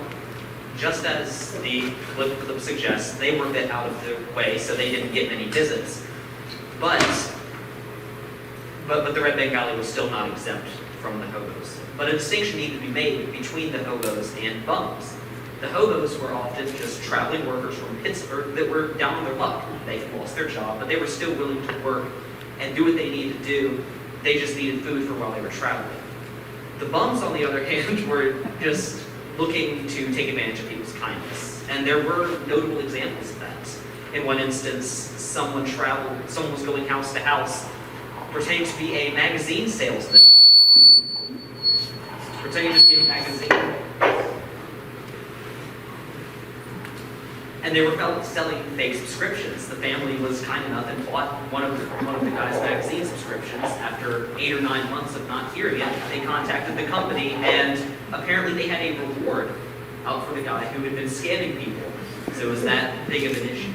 just as the clip suggests, they were a bit out of the way, so they didn't get many visits. But the Redbank Valley was still not exempt from the hobos. But a distinction needed to be made between the hobos and bums. The hobos were often just traveling workers from Pittsburgh that were down on their luck. They lost their job, but they were still willing to work and do what they needed to do. They just needed food for while they were traveling. The bums, on the other hand, were just looking to take advantage of people's kindness. And there were notable examples of that. In one instance, someone was going house to house, pretending to be a magazine salesman. Pretending to be a magazine. And they were selling fake subscriptions. The family was kind enough and bought one of the guy's magazine subscriptions. After 8 or 9 months of not hearing it, they contacted the company, and apparently they had a reward out for the guy who had been scamming people. So it was that big of an issue.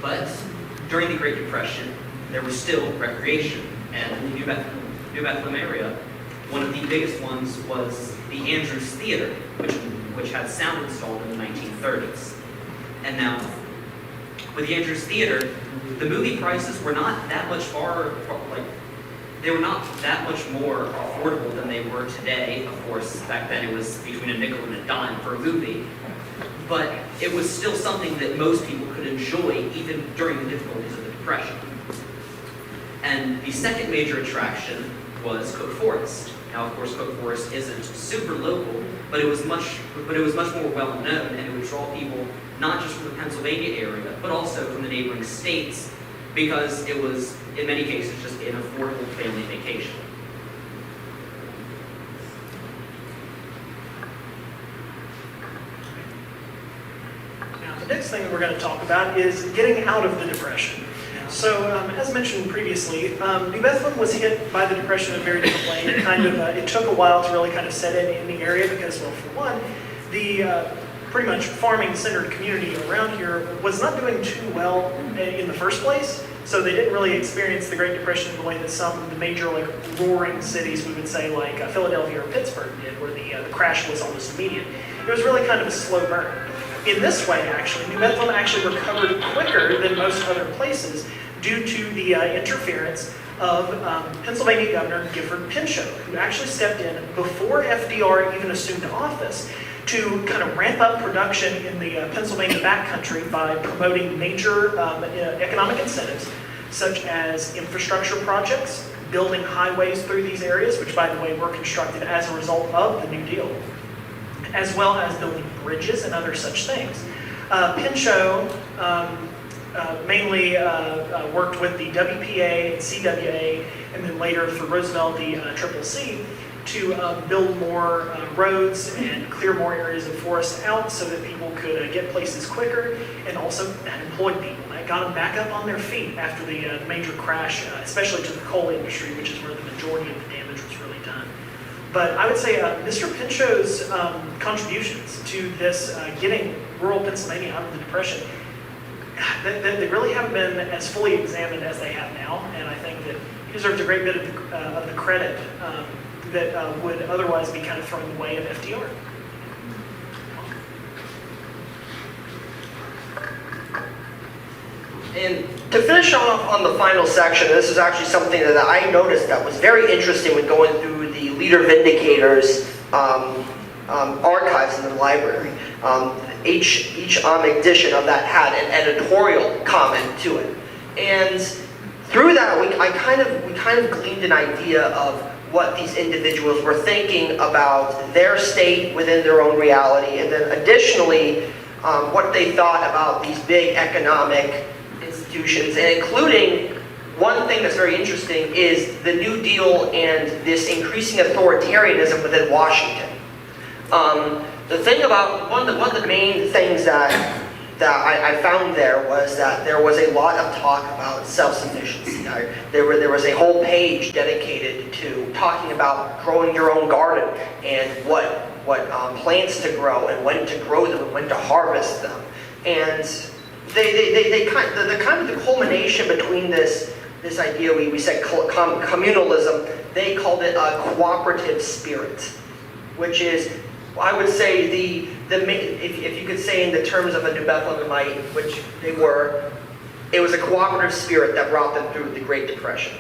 But during the Great Depression, there was still recreation. And in the New Bethlehem area, one of the biggest ones was the Andrews Theater, which had sound installed in the 1930s. And now, with the Andrews Theater, the movie prices were not that much they were not that much more affordable than they were today. Of course, back then it was between a nickel and a dime for a movie. But it was still something that most people could enjoy even during the difficulties of the Depression. And the second major attraction was Cook Forest. Now, of course, Cook Forest isn't super local, but it was much more well known, and it would draw people not just from the Pennsylvania area, but also from the neighboring states, because it was, in many cases, just an affordable family vacation. Now, the next thing that we're going to talk about is getting out of the Depression. So, as mentioned previously, New Bethlehem was hit by the Depression in a very different way. It took a while to really kind of set in the area because, well, for one, the pretty much farming-centered community around here was not doing too well in the first place. So they didn't really experience the Great Depression in the way that some of the major, roaring cities, we would say, like Philadelphia or Pittsburgh did, where the crash was almost immediate. It was really kind of a slow burn. In this way, actually, New Bethlehem actually recovered quicker than most other places due to the interference of Pennsylvania Governor Gifford Pinchot, who actually stepped in before FDR even assumed office to kind of ramp up production in the Pennsylvania backcountry by promoting major economic incentives, such as infrastructure projects, building highways through these areas, which, by the way, were constructed as a result of the New Deal, as well as building bridges and other such things. Pinchot mainly worked with the WPA and CWA, and then later for Roosevelt, the CCC, to build more roads and clear more areas of forest out so that people could get places quicker, and also that employed people. That got them back up on their feet after the major crash, especially to the coal industry, which is where the majority of the damage was really done. But I would say Mr. Pinchot's contributions to this getting rural Pennsylvania out of the Depression, they really haven't been as fully examined as they have now, and I think that he deserves a great bit of the credit that would otherwise be kind of thrown in the way of FDR. And to finish off on the final section, this is actually something that I noticed that was very interesting when going through the Leader Vindicator's archives in the library. Each edition of that had an editorial comment to it, and through that we kind of gleaned an idea of what these individuals were thinking about their state within their own reality, and then additionally what they thought about these big economic institutions, and including one thing that's very interesting is the New Deal and this increasing authoritarianism within Washington. The thing about one of the main things that I found there was that there was a lot of talk about self-sufficiency. There was a whole page dedicated to talking about growing your own garden and what plants to grow and when to grow them and when to harvest them. And the culmination between this idea, we said communalism, they called it a cooperative spirit, which is, I would say, if you could say in the terms of a New Bethlehemite, which they were, it was a cooperative spirit that brought them through the Great Depression.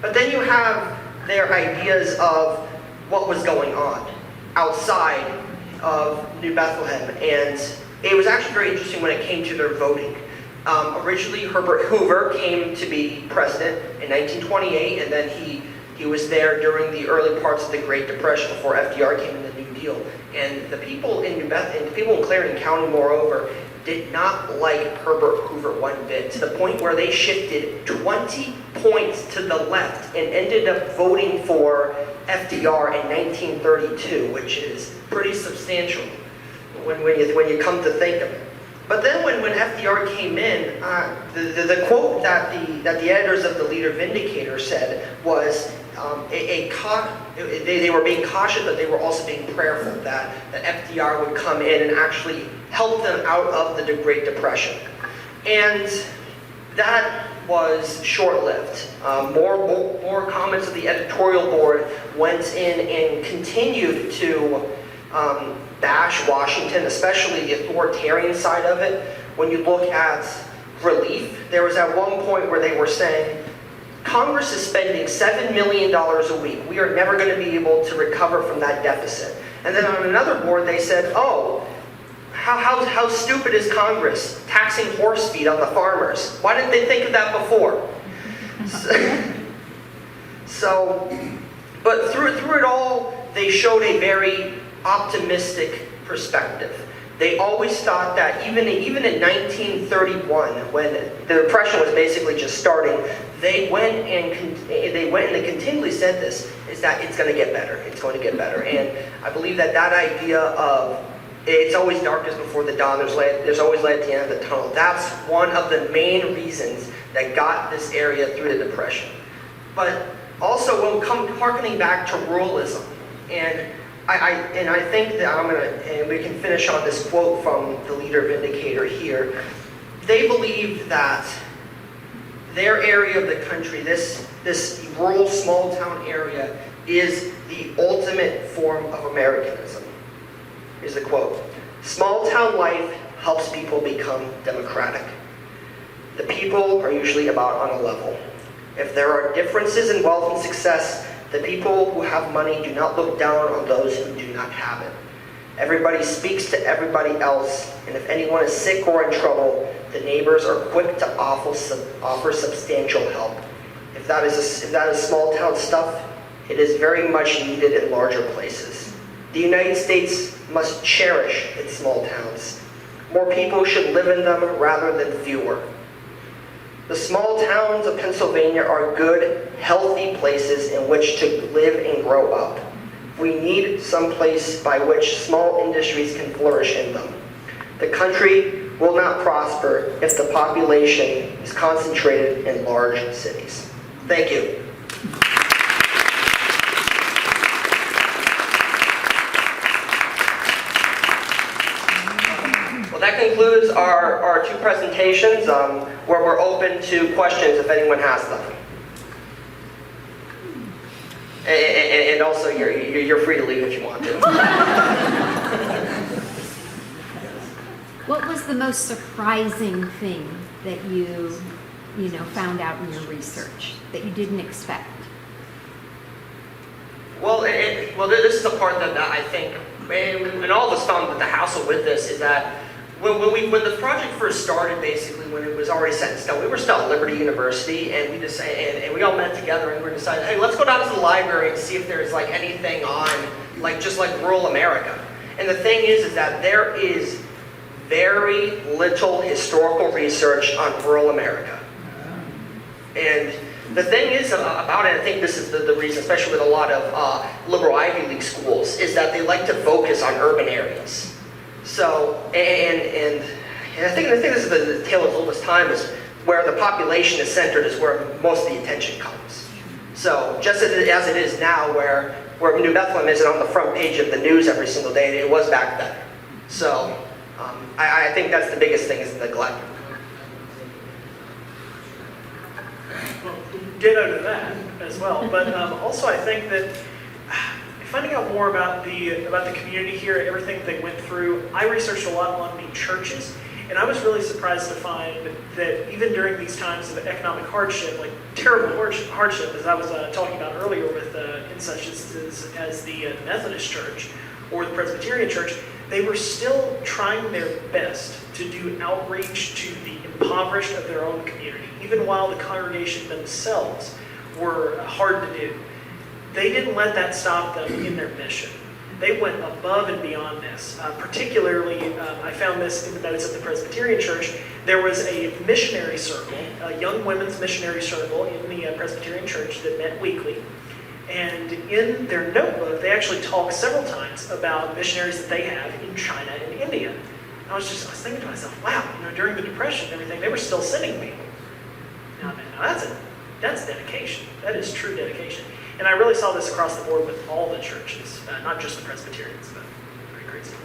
But then you have their ideas of what was going on outside of New Bethlehem, and it was actually very interesting when it came to their voting. Originally, Herbert Hoover came to be president in 1928, and then he was there during the early parts of the Great Depression before FDR came in the New Deal. And the people in the people in Clarendon County, moreover, did not like Herbert Hoover one bit, to the point where they shifted 20 points to the left and ended up voting for FDR in 1932, which is pretty substantial when you come to think of it. But then when FDR came in, the quote that the editors of the Leader Vindicator said was they were being cautious, but they were also being prayerful that FDR would come in and actually help them out of the Great Depression. And that was short-lived. More comments of the editorial board went in and continued to bash Washington, especially the authoritarian side of it. When you look at relief, there was at one point where they were saying, Congress is spending $7 million a week. We are never going to be able to recover from that deficit. And then on another board they said, oh, how stupid is Congress taxing horse feed on the farmers? Why didn't they think of that before? But through it all, they showed a very optimistic perspective. They always thought that even in 1931, when the Depression was basically just starting, they went and they continually said this, is that it's going to get better. It's going to get better. And I believe that idea of it's always darkness before the dawn, there's always light at the end of the tunnel. That's one of the main reasons that got this area through the Depression. But also, when harkening back to ruralism, and I think that and we can finish on this quote from the Leader Vindicator here. They believe that their area of the country, this rural small town area, is the ultimate form of Americanism. Here's the quote. Small town life helps people become democratic. The people are usually about on a level. If there are differences in wealth and success, the people who have money do not look down on those who do not have it. Everybody speaks to everybody else, and if anyone is sick or in trouble, the neighbors are quick to offer substantial help. If that is small town stuff, it is very much needed in larger places. The United States must cherish its small towns. More people should live in them rather than fewer. The small towns of Pennsylvania are good, healthy places in which to live and grow up. We need some place by which small industries can flourish in them. The country will not prosper if the population is concentrated in large cities. Thank you. concludes our two presentations, where we're open to questions if anyone has them. And also, you're free to leave if you want to. What was the most surprising thing that you found out in your research that you didn't expect? Well, this is the part that I think, and all of us found with the hassle with this is that when the project first started, basically when it was already set in stone, we were still at Liberty University, and we all met together and we decided, hey, let's go down to the library and see if there's like anything on just rural America. And the thing is that there is very little historical research on rural America. And the thing is about it, I think this is the reason, especially with a lot of liberal Ivy League schools, is that they like to focus on urban areas. So, and I think this is the tale of oldest time, is where the population is centered is where most of the attention comes. So, just as it is now, where New Bethlehem isn't on the front page of the news every single day, it was back then. So, I think that's the biggest thing, is neglect. Well, ditto to that as well. But also, I think that finding out more about the community here, everything that they went through, I researched a lot on the churches, and I was really surprised to find that even during these times of economic hardship, like terrible hardship, as I was talking about earlier with instances as the Methodist Church or the Presbyterian Church, they were still trying their best to do outreach to the impoverished of their own community, even while the congregation themselves were hard to do. They didn't let that stop them in their mission. They went above and beyond this. Particularly, I found this in the notes of the Presbyterian Church. There was a missionary circle, a young women's missionary circle in the Presbyterian Church that met weekly. And in their notebook, they actually talk several times about missionaries that they have in China and India. And I was thinking to myself, wow, during the Depression and everything, they were still sending people. Now that's dedication. That is true dedication. And I really saw this across the board with all the churches, not just the Presbyterians, but great stuff.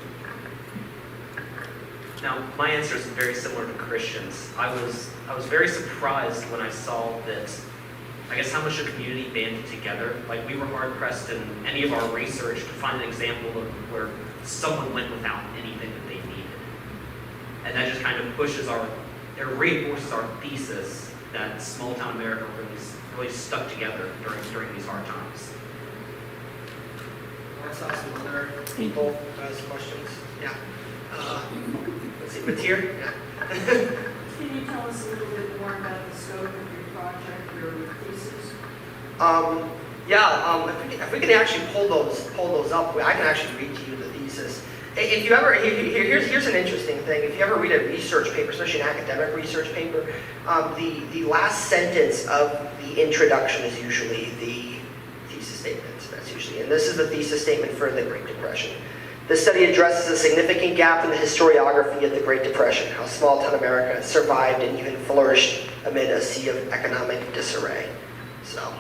Now, my answer is very similar to Christian's. I was very surprised when I saw that, I guess, how much the community banded together. Like, we were hard pressed in any of our research to find an example of where someone went without anything that they needed. And that just kind of reinforces our thesis that small town America really stuck together during these hard times. I saw some other people who has questions. Yeah. Let's see, Matir? Yeah. Can you tell us a little bit more about the scope of your project, your thesis? If we can actually pull those up, I can actually read to you the thesis. If you ever, here's an interesting thing. If you ever read a research paper, especially an academic research paper, the last sentence of the introduction is usually the thesis statement. That's usually, and this is the thesis statement for the Great Depression. This study addresses a significant gap in the historiography of the Great Depression, how small-town America survived and even flourished amid a sea of economic disarray. So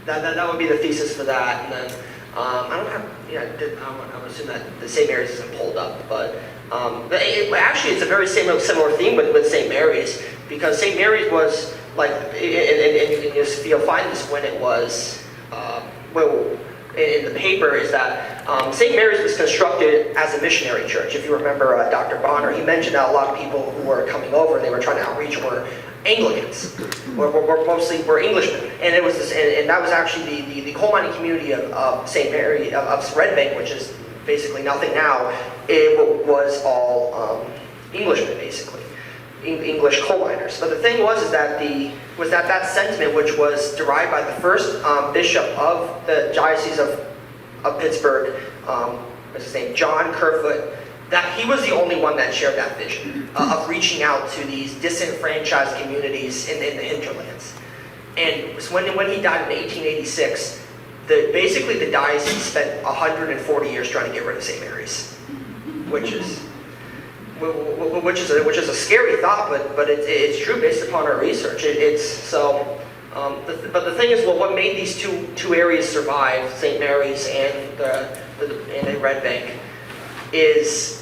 that would be the thesis for that. And then I don't have, I would assume that the St. Mary's isn't pulled up, but actually it's a very similar theme with St. Mary's, because St. Mary's was like, and you'll find this when it was, in the paper, is that St. Mary's was constructed as a missionary church. If you remember Dr. Bonner, he mentioned that a lot of people who were coming over and they were trying to outreach were Anglicans, were Englishmen, and it was this, and that was actually the coal mining community of St. Mary of Redbank, which is basically nothing now. It was all Englishmen, basically, English coal miners. But the thing was that that sentiment, which was derived by the first bishop of the Diocese of Pittsburgh, what's his name, John Kerfoot, that he was the only one that shared that vision of reaching out to these disenfranchised communities in the hinterlands. And when he died in 1886, basically the diocese spent 140 years trying to get rid of St. Mary's, which is a scary thought, but it's true based upon our research. But the thing is, what made these two areas survive, St. Mary's and Redbank, is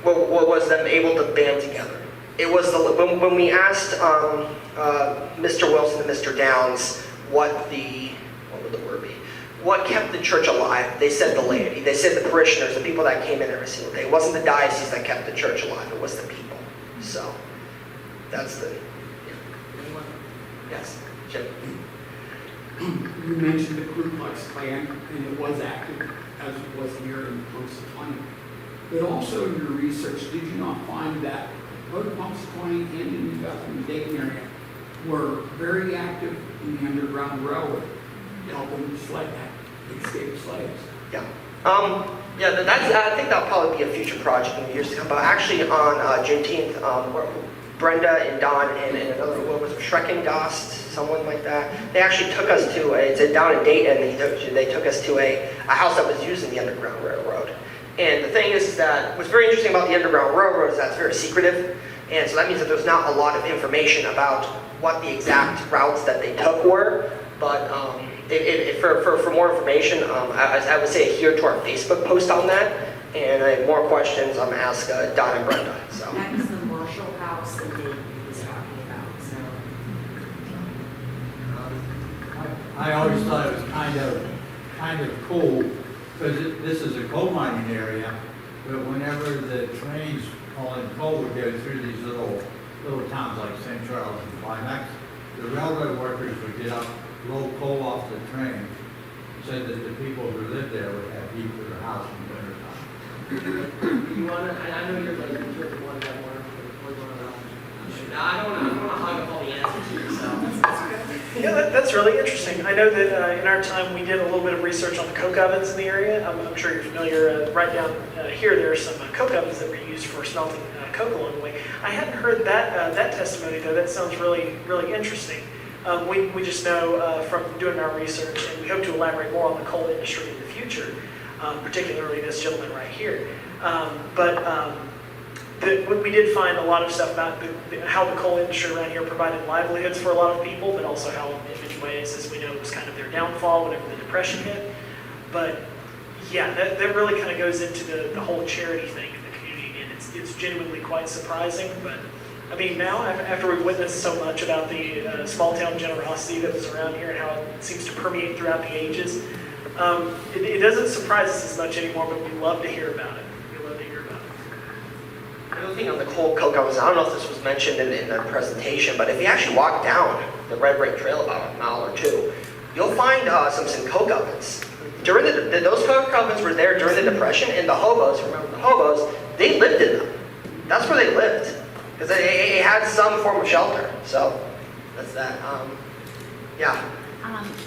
what was them able to band together. It was when we asked Mr. Wilson and Mr. Downs what would the word be? What kept the church alive? They said the laity. They said the parishioners, the people that came in every single day. It wasn't the diocese that kept the church alive. It was the people. So that's the. Yeah. Anyone? Yes, Jim. You mentioned the Ku Klux Klan, and it was active as it was here in Punxsutawney. But also in your research, did you not find that both Punxsutawney and in New Bethlehem, Dayton area were very active in the Underground Railroad, helping escape slaves? Yeah. I think that'll probably be a future project in the years to come. But actually on Juneteenth, Brenda and Don and another, what was it, Schreckengost, someone like that, they actually took us to, it's down in Dayton, they took us to a house that was used in the Underground Railroad. And the thing is that what's very interesting about the Underground Railroad is that it's very secretive. And so that means that there's not a lot of information about what the exact routes that they took were. But for more information, I would say adhere to our Facebook post on that. And more questions, ask Don and Brenda. So. That was the Marshall House that he was talking about. So. I always thought it was kind of cool, because this is a coal mining area, but whenever the trains hauling coal would go through these little towns like St. Charles and Climax, the railroad workers would get up, roll coal off the train, so that the people who lived there would have heat for their house in the wintertime. You want to, I know you're like, you're the one that wanted to, I don't want to hog up all the answers here, so. Yeah, that's really interesting. I know that in our time we did a little bit of research on the coke ovens in the area. I'm sure you're familiar. Right down here, there are some coke ovens that were used for smelting coke along the way. I hadn't heard that testimony though. That sounds really, really interesting. We just know from doing our research, and we hope to elaborate more on the coal industry in the future, particularly this gentleman right here. We did find a lot of stuff about how the coal industry around here provided livelihoods for a lot of people, but also how in many ways, as we know, it was kind of their downfall whenever the Depression hit. But yeah, that really kind of goes into the whole charity thing in the community, and it's genuinely quite surprising. But I mean, now after we've witnessed so much about the small town generosity that was around here and how it seems to permeate throughout the ages, it doesn't surprise us as much anymore, but we love to hear about it. The other thing on the coal coke ovens, I don't know if this was mentioned in the presentation, but if you actually walk down the Redbank Trail about a mile or two, you'll find some coke ovens. During those coke ovens were there during the Depression, and the hobos, remember the hobos, they lived in them. That's where they lived, because it had some form of shelter. So that's that. Yeah.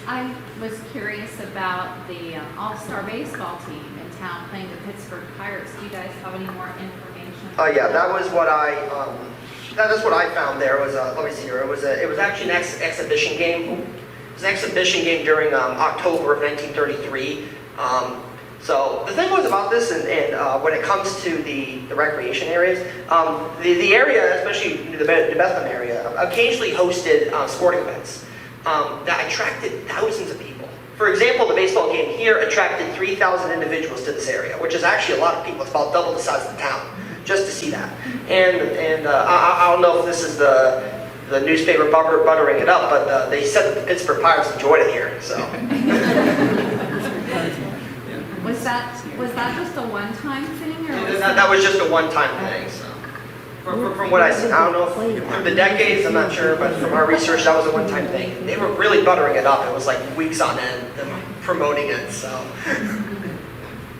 I was curious about the all-star baseball team in town playing the Pittsburgh Pirates. Do you guys have any more information? Yeah, that was what that's what I found there. Was let me see here. It was actually an exhibition game. It was an exhibition game during October of 1933. So the thing was about this, and when it comes to the recreation areas, the area, especially the Bethlehem area, occasionally hosted sporting events that attracted thousands of people. For example, the baseball game here attracted 3,000 individuals to this area, which is actually a lot of people. It's about double the size of the town, just to see that. And I don't know if this is the newspaper buttering it up, but they said that the Pittsburgh Pirates enjoyed it here. So. Was that just a one-time thing, or that was just a one-time thing. So. From what I see, I don't know if through the decades, I'm not sure, but from our research, that was a one-time thing. They were really buttering it up. It was like weeks on end, them promoting it. So.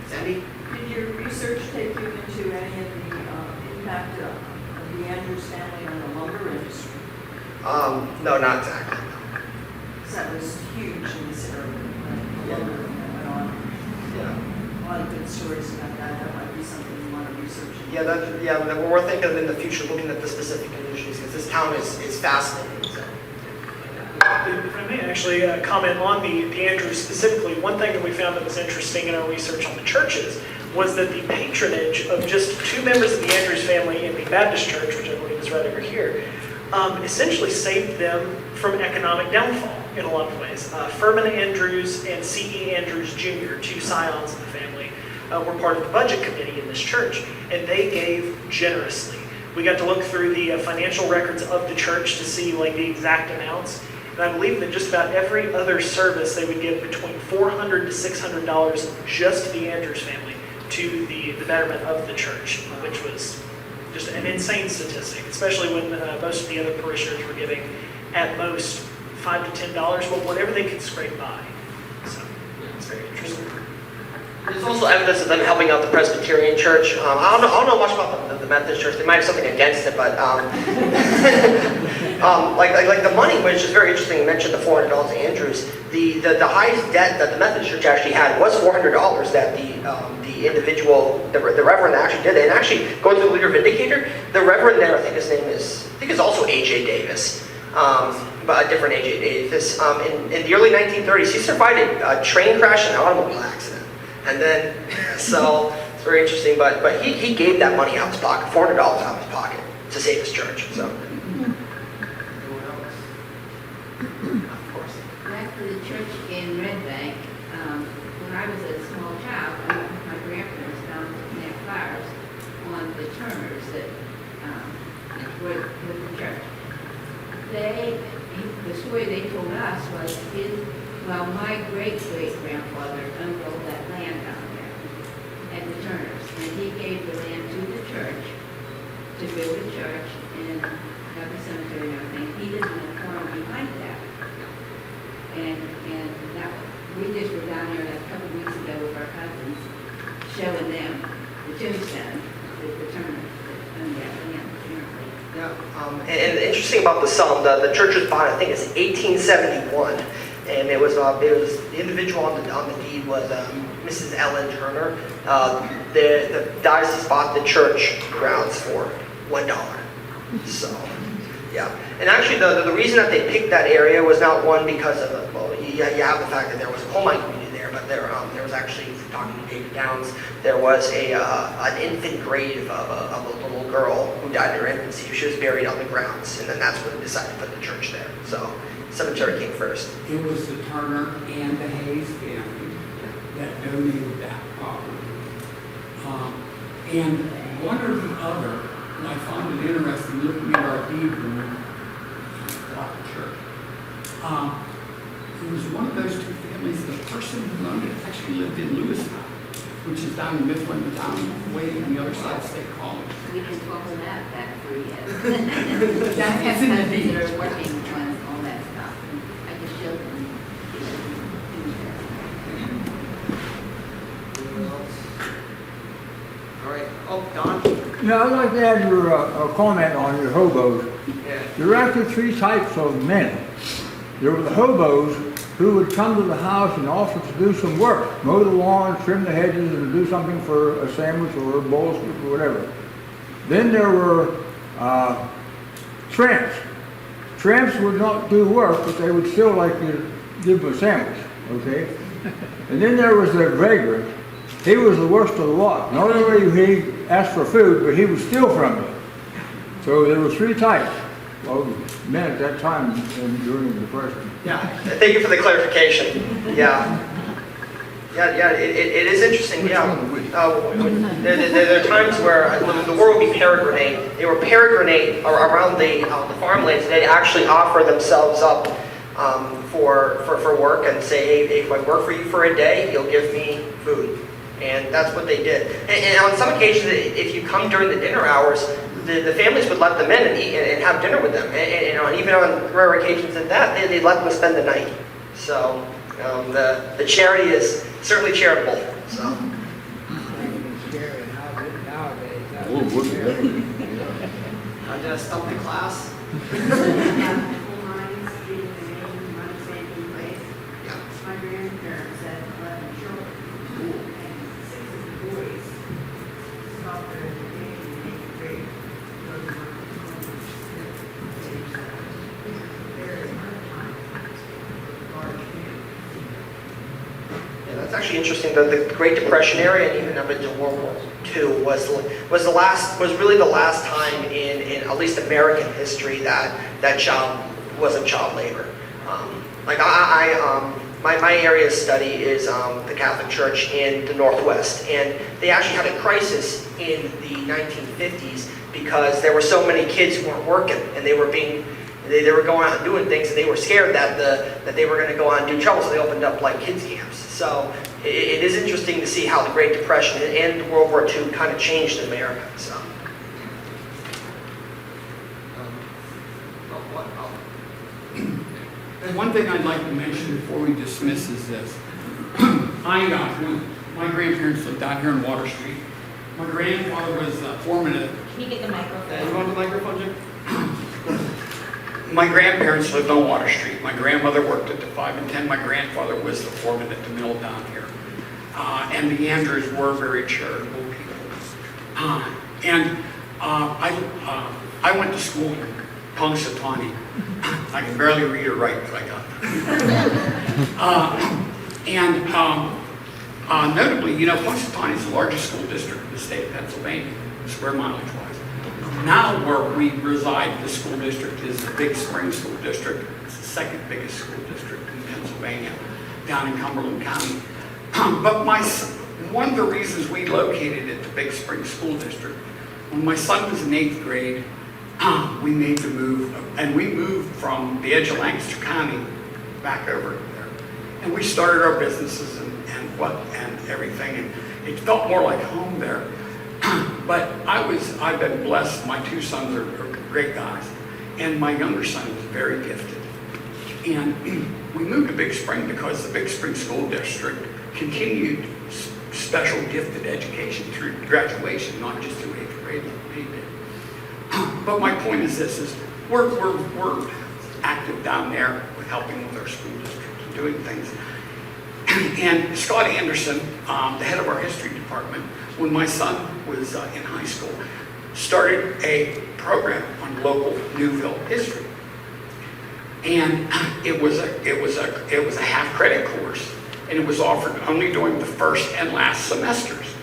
Sandy? Did your research take you into any of the impact of the Andrews family on the lumber industry? No, not exactly. Because that was huge in this area. The lumber that went on. Yeah. A lot of good stories about that. That might be something you want to research. Yeah, we're thinking of in the future, looking at the specific industries, because this town is fascinating. So. If I may actually comment on the Andrews specifically, one thing that we found that was interesting in our research on the churches was that the patronage of just two members of the Andrews family in the Baptist church, which I believe is right over here, essentially saved them from economic downfall in a lot of ways. Furman Andrews and C.E. Andrews Jr., two scions of the family, were part of the budget committee in this church, and they gave generously. We got to look through the financial records of the church to see like the exact amounts. And I believe that just about every other service they would give between $400 to $600 just to the Andrews family to the betterment of the church, which was just an insane statistic, especially when most of the other parishioners were giving at most $5 to $10, well, whatever they could scrape by. So it's very interesting. There's also evidence of them helping out the Presbyterian church. I don't know much about the Methodist church. They might have something against it, but like the money, which is very interesting. You mentioned the $400 to Andrews. The highest debt that the Methodist church actually had was $400 that the individual, the reverend actually did. And actually, going to the Leader Vindicator, the reverend there, I think his name is, also A.J. Davis. But a different A.J. Davis. In the early 1930s, he survived a train crash and an automobile accident. And then, so it's very interesting, but he gave that money out of his pocket, $400 out of his pocket to save his church. So, anyone else? Of course. Back to the church in Redbank, when I was a small child, I went with my grandparents down to their fires on the Turners that were with the church. The story they told us was my great-great-grandfather owned all that land down there at the Turners, and he gave the land to the church to build a church and have a cemetery and everything. He didn't have a farm behind that. And that, we just were down there a couple weeks ago with our cousins, showing them the tombstone with the Turners that owned that land apparently. Yeah, and interesting about the sum, the church was bought, I think it's 1871. And it was the individual on the deed was Mrs. Ellen Turner. The diocese bought the church grounds for $1. So, yeah. And actually, the reason that they picked that area was not one because of you have the fact that there was a coal mine community there, but there was actually, talking to David Downs, there was an infant grave of a little girl who died in her infancy. She was buried on the grounds, and then that's when they decided to put the church there. So. Cemetery came first. It was the Turner and the Hayes family that donated that property. And one or the other, and I found it interesting looking at our deed when we bought the church. It was one of those two families, the person who owned it actually lived in Lewisville, which is down in Mifflin, down way on the other side of State College. We can talk on that back for you. I have cousins that are working on all that stuff, and I just showed them. All right. Oh, Don? Yeah, I'd like to add a comment on your hobos. Yeah. There were actually three types of men. There were the hobos who would come to the house and offer to do some work, mow the lawn, trim the hedges, and do something for a sandwich or a bowl of soup or whatever. Then there were tramps. Tramps would not do work, but they would still like to give them a sandwich, okay? And then there was the vagrant. He was the worst of the lot. Not only he asked for food, but he would steal from you. So there were three types of men at that time during the Depression. Yeah, thank you for the clarification. Yeah. Yeah, it is interesting, yeah. There are times where the word would be peregrinate. They were peregrinate around the farmlands. They'd actually offer themselves up for work and say, hey, if I work for you for a day, you'll give me food. And that's what they did. And on some occasions, if you come during the dinner hours, the families would let them in and eat and have dinner with them. And even on rare occasions at that, they'd let them spend the night. So the charity is certainly charitable. So. I just stumped the class. My grandparents had 11 children, and 6 of the boys stopped their education in 8th grade. Those were very hard time. Large family. Yeah, that's actually interesting. The Great Depression era and even up into World War II was really the last time in at least American history that child wasn't child labor. my area of study is the Catholic Church in the Northwest, and they actually had a crisis in the 1950s because there were so many kids who weren't working, and they were going out and doing things, and they were scared that they were going to go out and do trouble, so they opened up like kids camps. So it is interesting to see how the Great Depression and World War II kind of changed America. So. And one thing I'd like to mention before we dismiss is this. My grandparents lived down here on Water Street. My grandfather was foreman of... Can you get the microphone? You want the microphone, Jim? My grandparents lived on Water Street. My grandmother worked at the 5 and 10. My grandfather was the foreman at the mill down here. And the Andrews were very charitable people. I went to school in Punxsutawney. I can barely read or write, but I got there. Notably, Punxsutawney is the largest school district in the state of Pennsylvania, square mileage-wise. Now where we reside, the school district is the Big Spring School District. It's the second biggest school district in Pennsylvania, down in Cumberland County. But one of the reasons we located at the Big Spring School District, when my son was in 8th grade, we made the move, and we moved from the edge of Lancaster County back over there. And we started our businesses and everything, and it felt more like home there. But I've been blessed. My 2 sons are great guys, and my younger son was very gifted. And we moved to Big Spring because the Big Spring School District continued special gifted education through graduation, not just through 8th grade like they did. But my point is this, we're active down there with helping with our school district and doing things. And Scott Anderson, the head of our history department, when my son was in high school, started a program on local Newville history. And it was a half credit course, and it was offered only during the first and last semesters.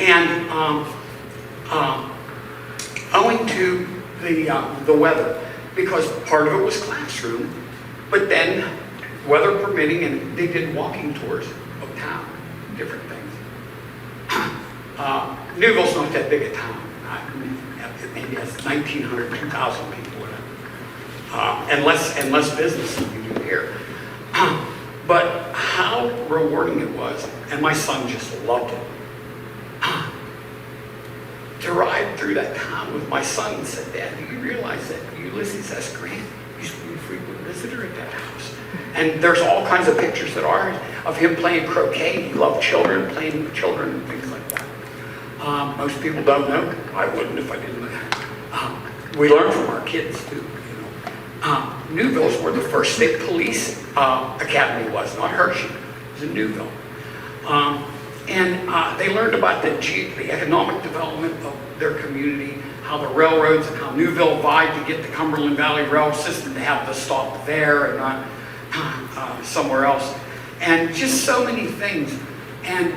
And owing to the weather, because part of it was classroom, but then weather permitting, and they did walking tours of town, different things. Newville's not that big a town. Maybe has 1,900, 2,000 people in it, and less business than we do here. But how rewarding it was, and my son just loved it. To ride through that town with my son and said, "Dad, do you realize that Ulysses S. Grant used to be a frequent visitor at that house?" And there's all kinds of pictures that are of him playing croquet. He loved children, playing with children and things like that. Most people don't know. I wouldn't if I didn't know that. We learn from our kids too. Newville's where the first state police academy was, not Hershey. It was in Newville. And they learned about the economic development of their community, how the railroads and how Newville vied to get the Cumberland Valley Rail system to have the stop there and not somewhere else. And just so many things. And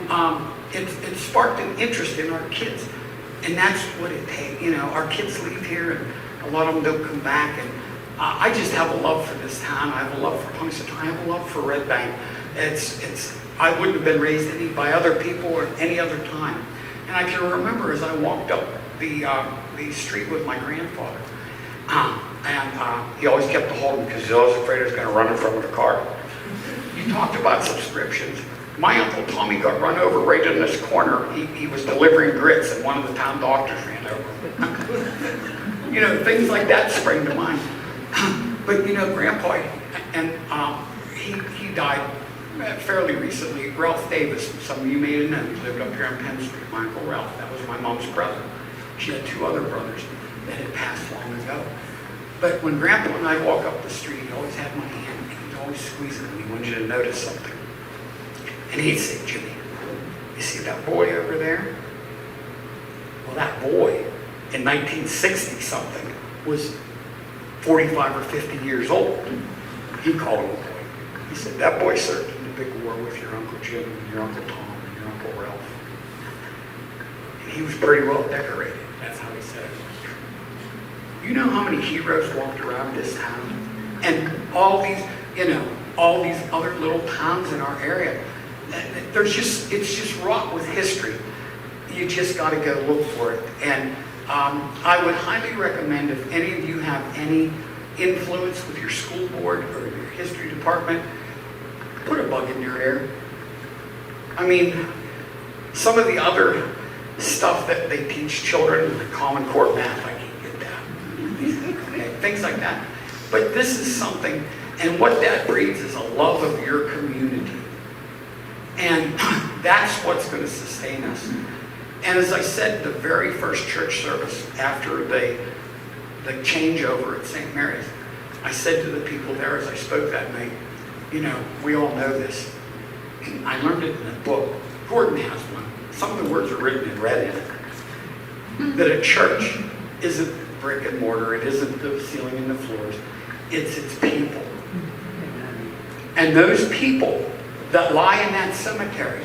it sparked an interest in our kids. And that's what it takes. Our kids leave here, and a lot of them don't come back. And I just have a love for this town. I have a love for Punxsutawney. I have a love for Redbank. I wouldn't have been raised by other people or any other time. And I can remember as I walked up the street with my grandfather, and he always kept a hold of me because he was always afraid I was going to run in front of the car. You talked about subscriptions. My Uncle Tommy got run over right in this corner. He was delivering grits, and one of the town doctors ran over him. Things like that spring to mind. But Grandpa, and he died fairly recently. Ralph Davis, some of you may have known, he lived up here on Penn Street. My Uncle Ralph, that was my mom's brother. She had 2 other brothers that had passed long ago. But when Grandpa and I walk up the street, he always had my hand, and he'd always squeeze it, and he wanted you to notice something. And he'd say, "Jimmy, you see that boy over there? Well, that boy in 1960-something was 45 or 50 years old." He called him a boy. He said, "That boy served in the big war with your Uncle Jim and your Uncle Tom and your Uncle Ralph. And he was pretty well decorated." That's how he said it. You know how many heroes walked around this town? And all these, all these other little towns in our area. It's just wrought with history. You just got to go look for it. And I would highly recommend, if any of you have any influence with your school board or your history department, put a bug in their ear. I mean, some of the other stuff that they teach children, like Common Core math, I can't get that. Okay, things like that. But this is something, and what that breeds is a love of your community. And that's what's going to sustain us. And as I said, the very first church service after the changeover at St. Mary's, I said to the people there as I spoke that night, you know, we all know this. I learned it in a book. Gordon has one. Some of the words are written in red in it. That a church isn't brick and mortar. It isn't the ceiling and the floors. It's its people. And those people that lie in that cemetery.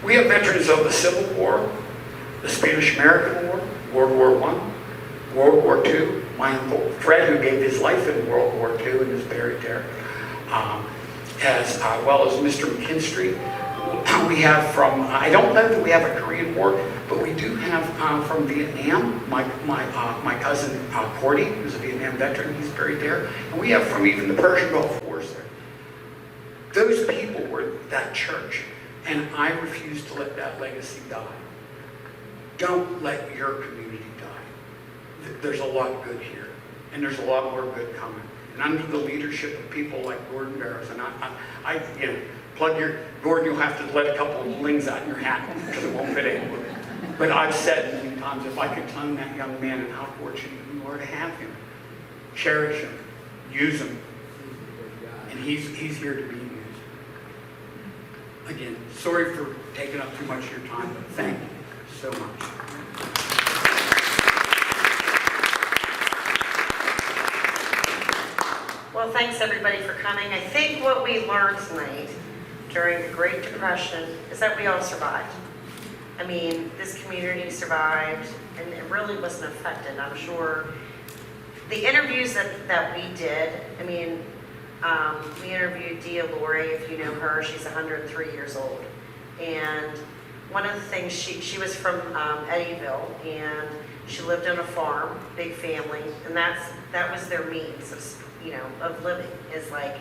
We have veterans of the Civil War, the Spanish-American War, World War I, World War II. My Uncle Fred, who gave his life in World War II and is buried there, as well as Mr. McKinstry. We have from, I don't know that we have a Korean War, but we do have from Vietnam, my cousin Cordy, who's a Vietnam veteran, he's buried there. And we have from even the Persian Gulf Wars there. Those people were that church, and I refuse to let that legacy die. Don't let your community die. There's a lot good here, and there's a lot more good coming. And under the leadership of people like Gordon Barrows, and I you know, plug your, Gordon, you'll have to let a couple of lings out in your hat because it won't fit in. But I've said many times, if I could clone that young man and how fortunate you are to have him, cherish him, use him, and he's here to be used. Again, sorry for taking up too much of your time, but thank you so much. Well, thanks everybody for coming. I think what we learned tonight during the Great Depression is that we all survived. I mean, this community survived and it really wasn't affected. I'm sure the interviews that we did, I mean, we interviewed Dia Lori, if you know her, she's 103 years old. And one of the things, she was from Eddyville, and she lived on a farm, big family, and that was their means of, you know, of living. Is like,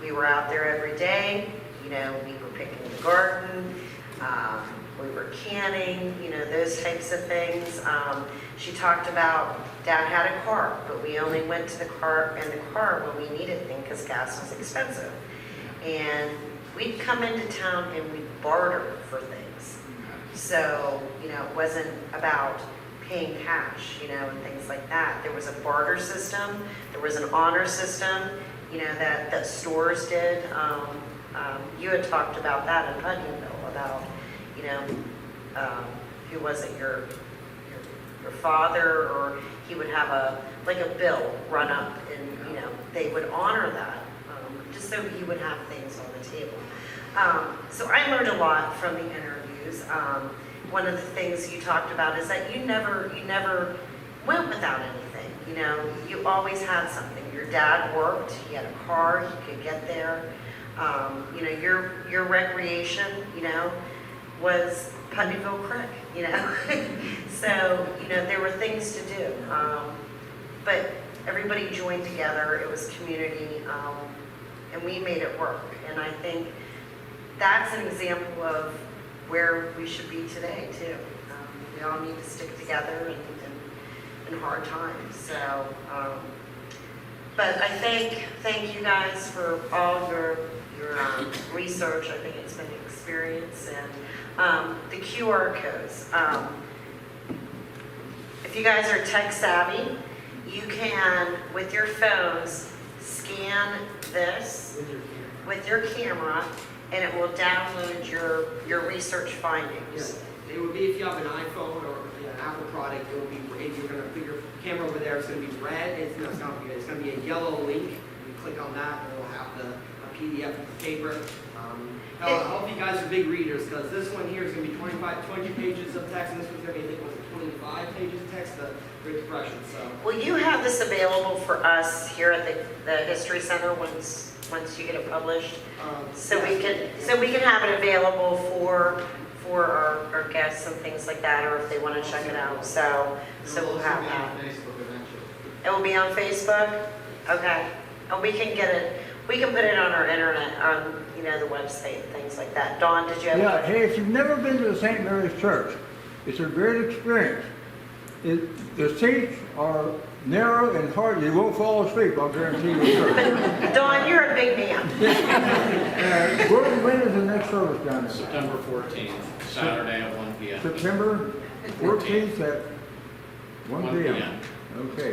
we were out there every day, you know, we were picking the garden, we were canning, you know, those types of things. She talked about Dad had a car, but we only went to the car when we needed things because gas was expensive. And we'd come into town and we'd barter for things. So, you know, it wasn't about paying cash, you know, and things like that. There was a barter system. There was an honor system, you know, that stores did. You had talked about that in Putneyville, about, you know, who was it, your father, or he would have a bill run up, and, you know, they would honor that, just so he would have things on the table. So I learned a lot from the interviews. One of the things you talked about is that you never went without anything. You know, you always had something. Your dad worked, he had a car, he could get there. You know, your recreation, you know, was Putneyville Creek, you know. So, you know, there were things to do. But everybody joined together, it was community, and we made it work. And I think that's an example of where we should be today, too. We all need to stick together in hard times. So, but I thank you guys for all your research. I think it's been an experience. And the QR codes. If you guys are tech savvy, you can, with your phones, scan this with your camera, and it will download your research findings. Yes. It would be if you have an iPhone or an Apple product, it will be, if you're going to put your camera over there, it's going to be red. It's going to be a yellow link. You click on that, and it will have a PDF of the paper. I hope you guys are big readers, because this one here is going to be 20 pages of text, and this one's going to be, I think, 25 pages of text, the Great Depression. So. Will you have this available for us here at the History Center once once you get it published? So we can have it available for our guests and things like that, or if they want to check it out. So we'll have that. It will be on Facebook? Okay. And we can get it, we can put it on our internet, on, the website, and things like that. Dawn, did you have a Yeah, question? hey, if you've never been to the St. Mary's Church, it's a great experience. The seats are narrow and hard, you won't fall asleep, I'll guarantee you. But Dawn, you're a big man. When is the next service down there? September 14th, Saturday at 1 p.m. September 14th at 1 p.m. Okay.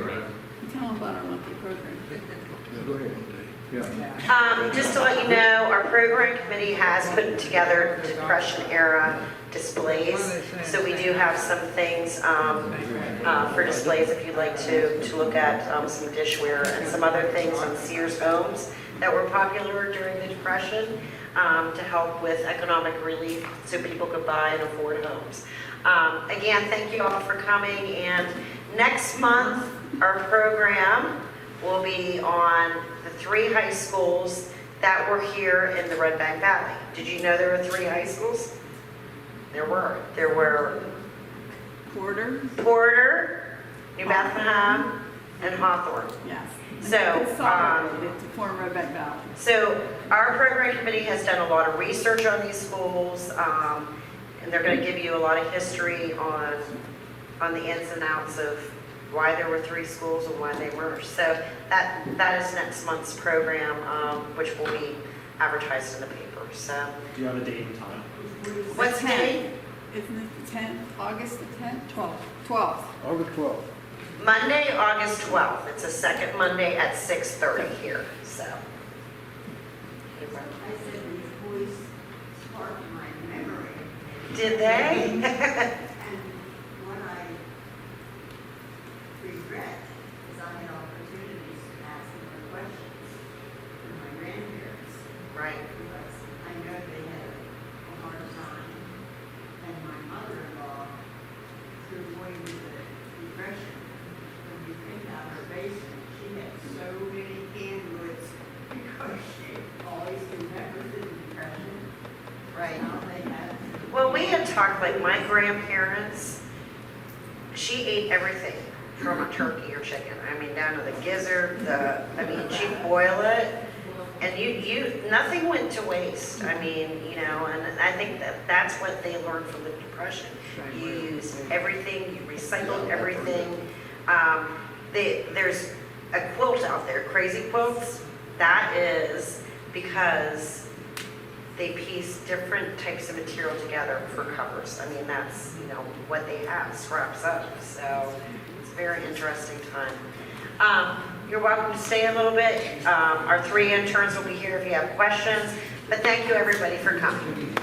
Tell them about our monthly program. Go ahead. Yeah. Just to let you know, our program committee has put together Depression era displays. So we do have some things for displays if you'd like to look at some dishware and some other things on Sears homes that were popular during the Depression to help with economic relief so people could buy and afford homes. Again, thank you all for coming, and next month our program will be on the 3 high schools that were here in the Redbank Valley. Did you know there were 3 high schools? There were. There were Porter, New Bethlehem, and Hawthorne. Yes. So, to form Redbank Valley. So our program committee has done a lot of research on these schools, and they're going to give you a lot of history on the ins and outs of why there were 3 schools and why they were. So that is next month's program, which will be advertised in the paper. So Do you have a date and time? what's the date? Isn't it the 10th, August the 10th? 12th. August 12th. Monday, August 12th. It's a second Monday at 6:30 here. So. I said these boys sparked my memory. Did they? And what I regret is I had opportunities to ask them questions from my grandparents. Right. Because I know they had a hard time. And my mother-in-law, through going through the Depression, when you think out her basement, she had so many canned goods because she always remembered the Depression. Right. Now they have. Well, we had talked, like my grandparents, she ate everything from a turkey or chicken. I mean, down to the gizzard, she'd boil it, and nothing went to waste. I mean, and I think that's what they learned from the Depression. You used everything, you recycled everything. There's a quilt out there, crazy quilts. That is because they piece different types of material together for covers. I mean, that's, what they have, scraps up. So it's a very interesting time. You're welcome to stay a little bit. Our 3 interns will be here if you have questions. But thank you, everybody, for coming.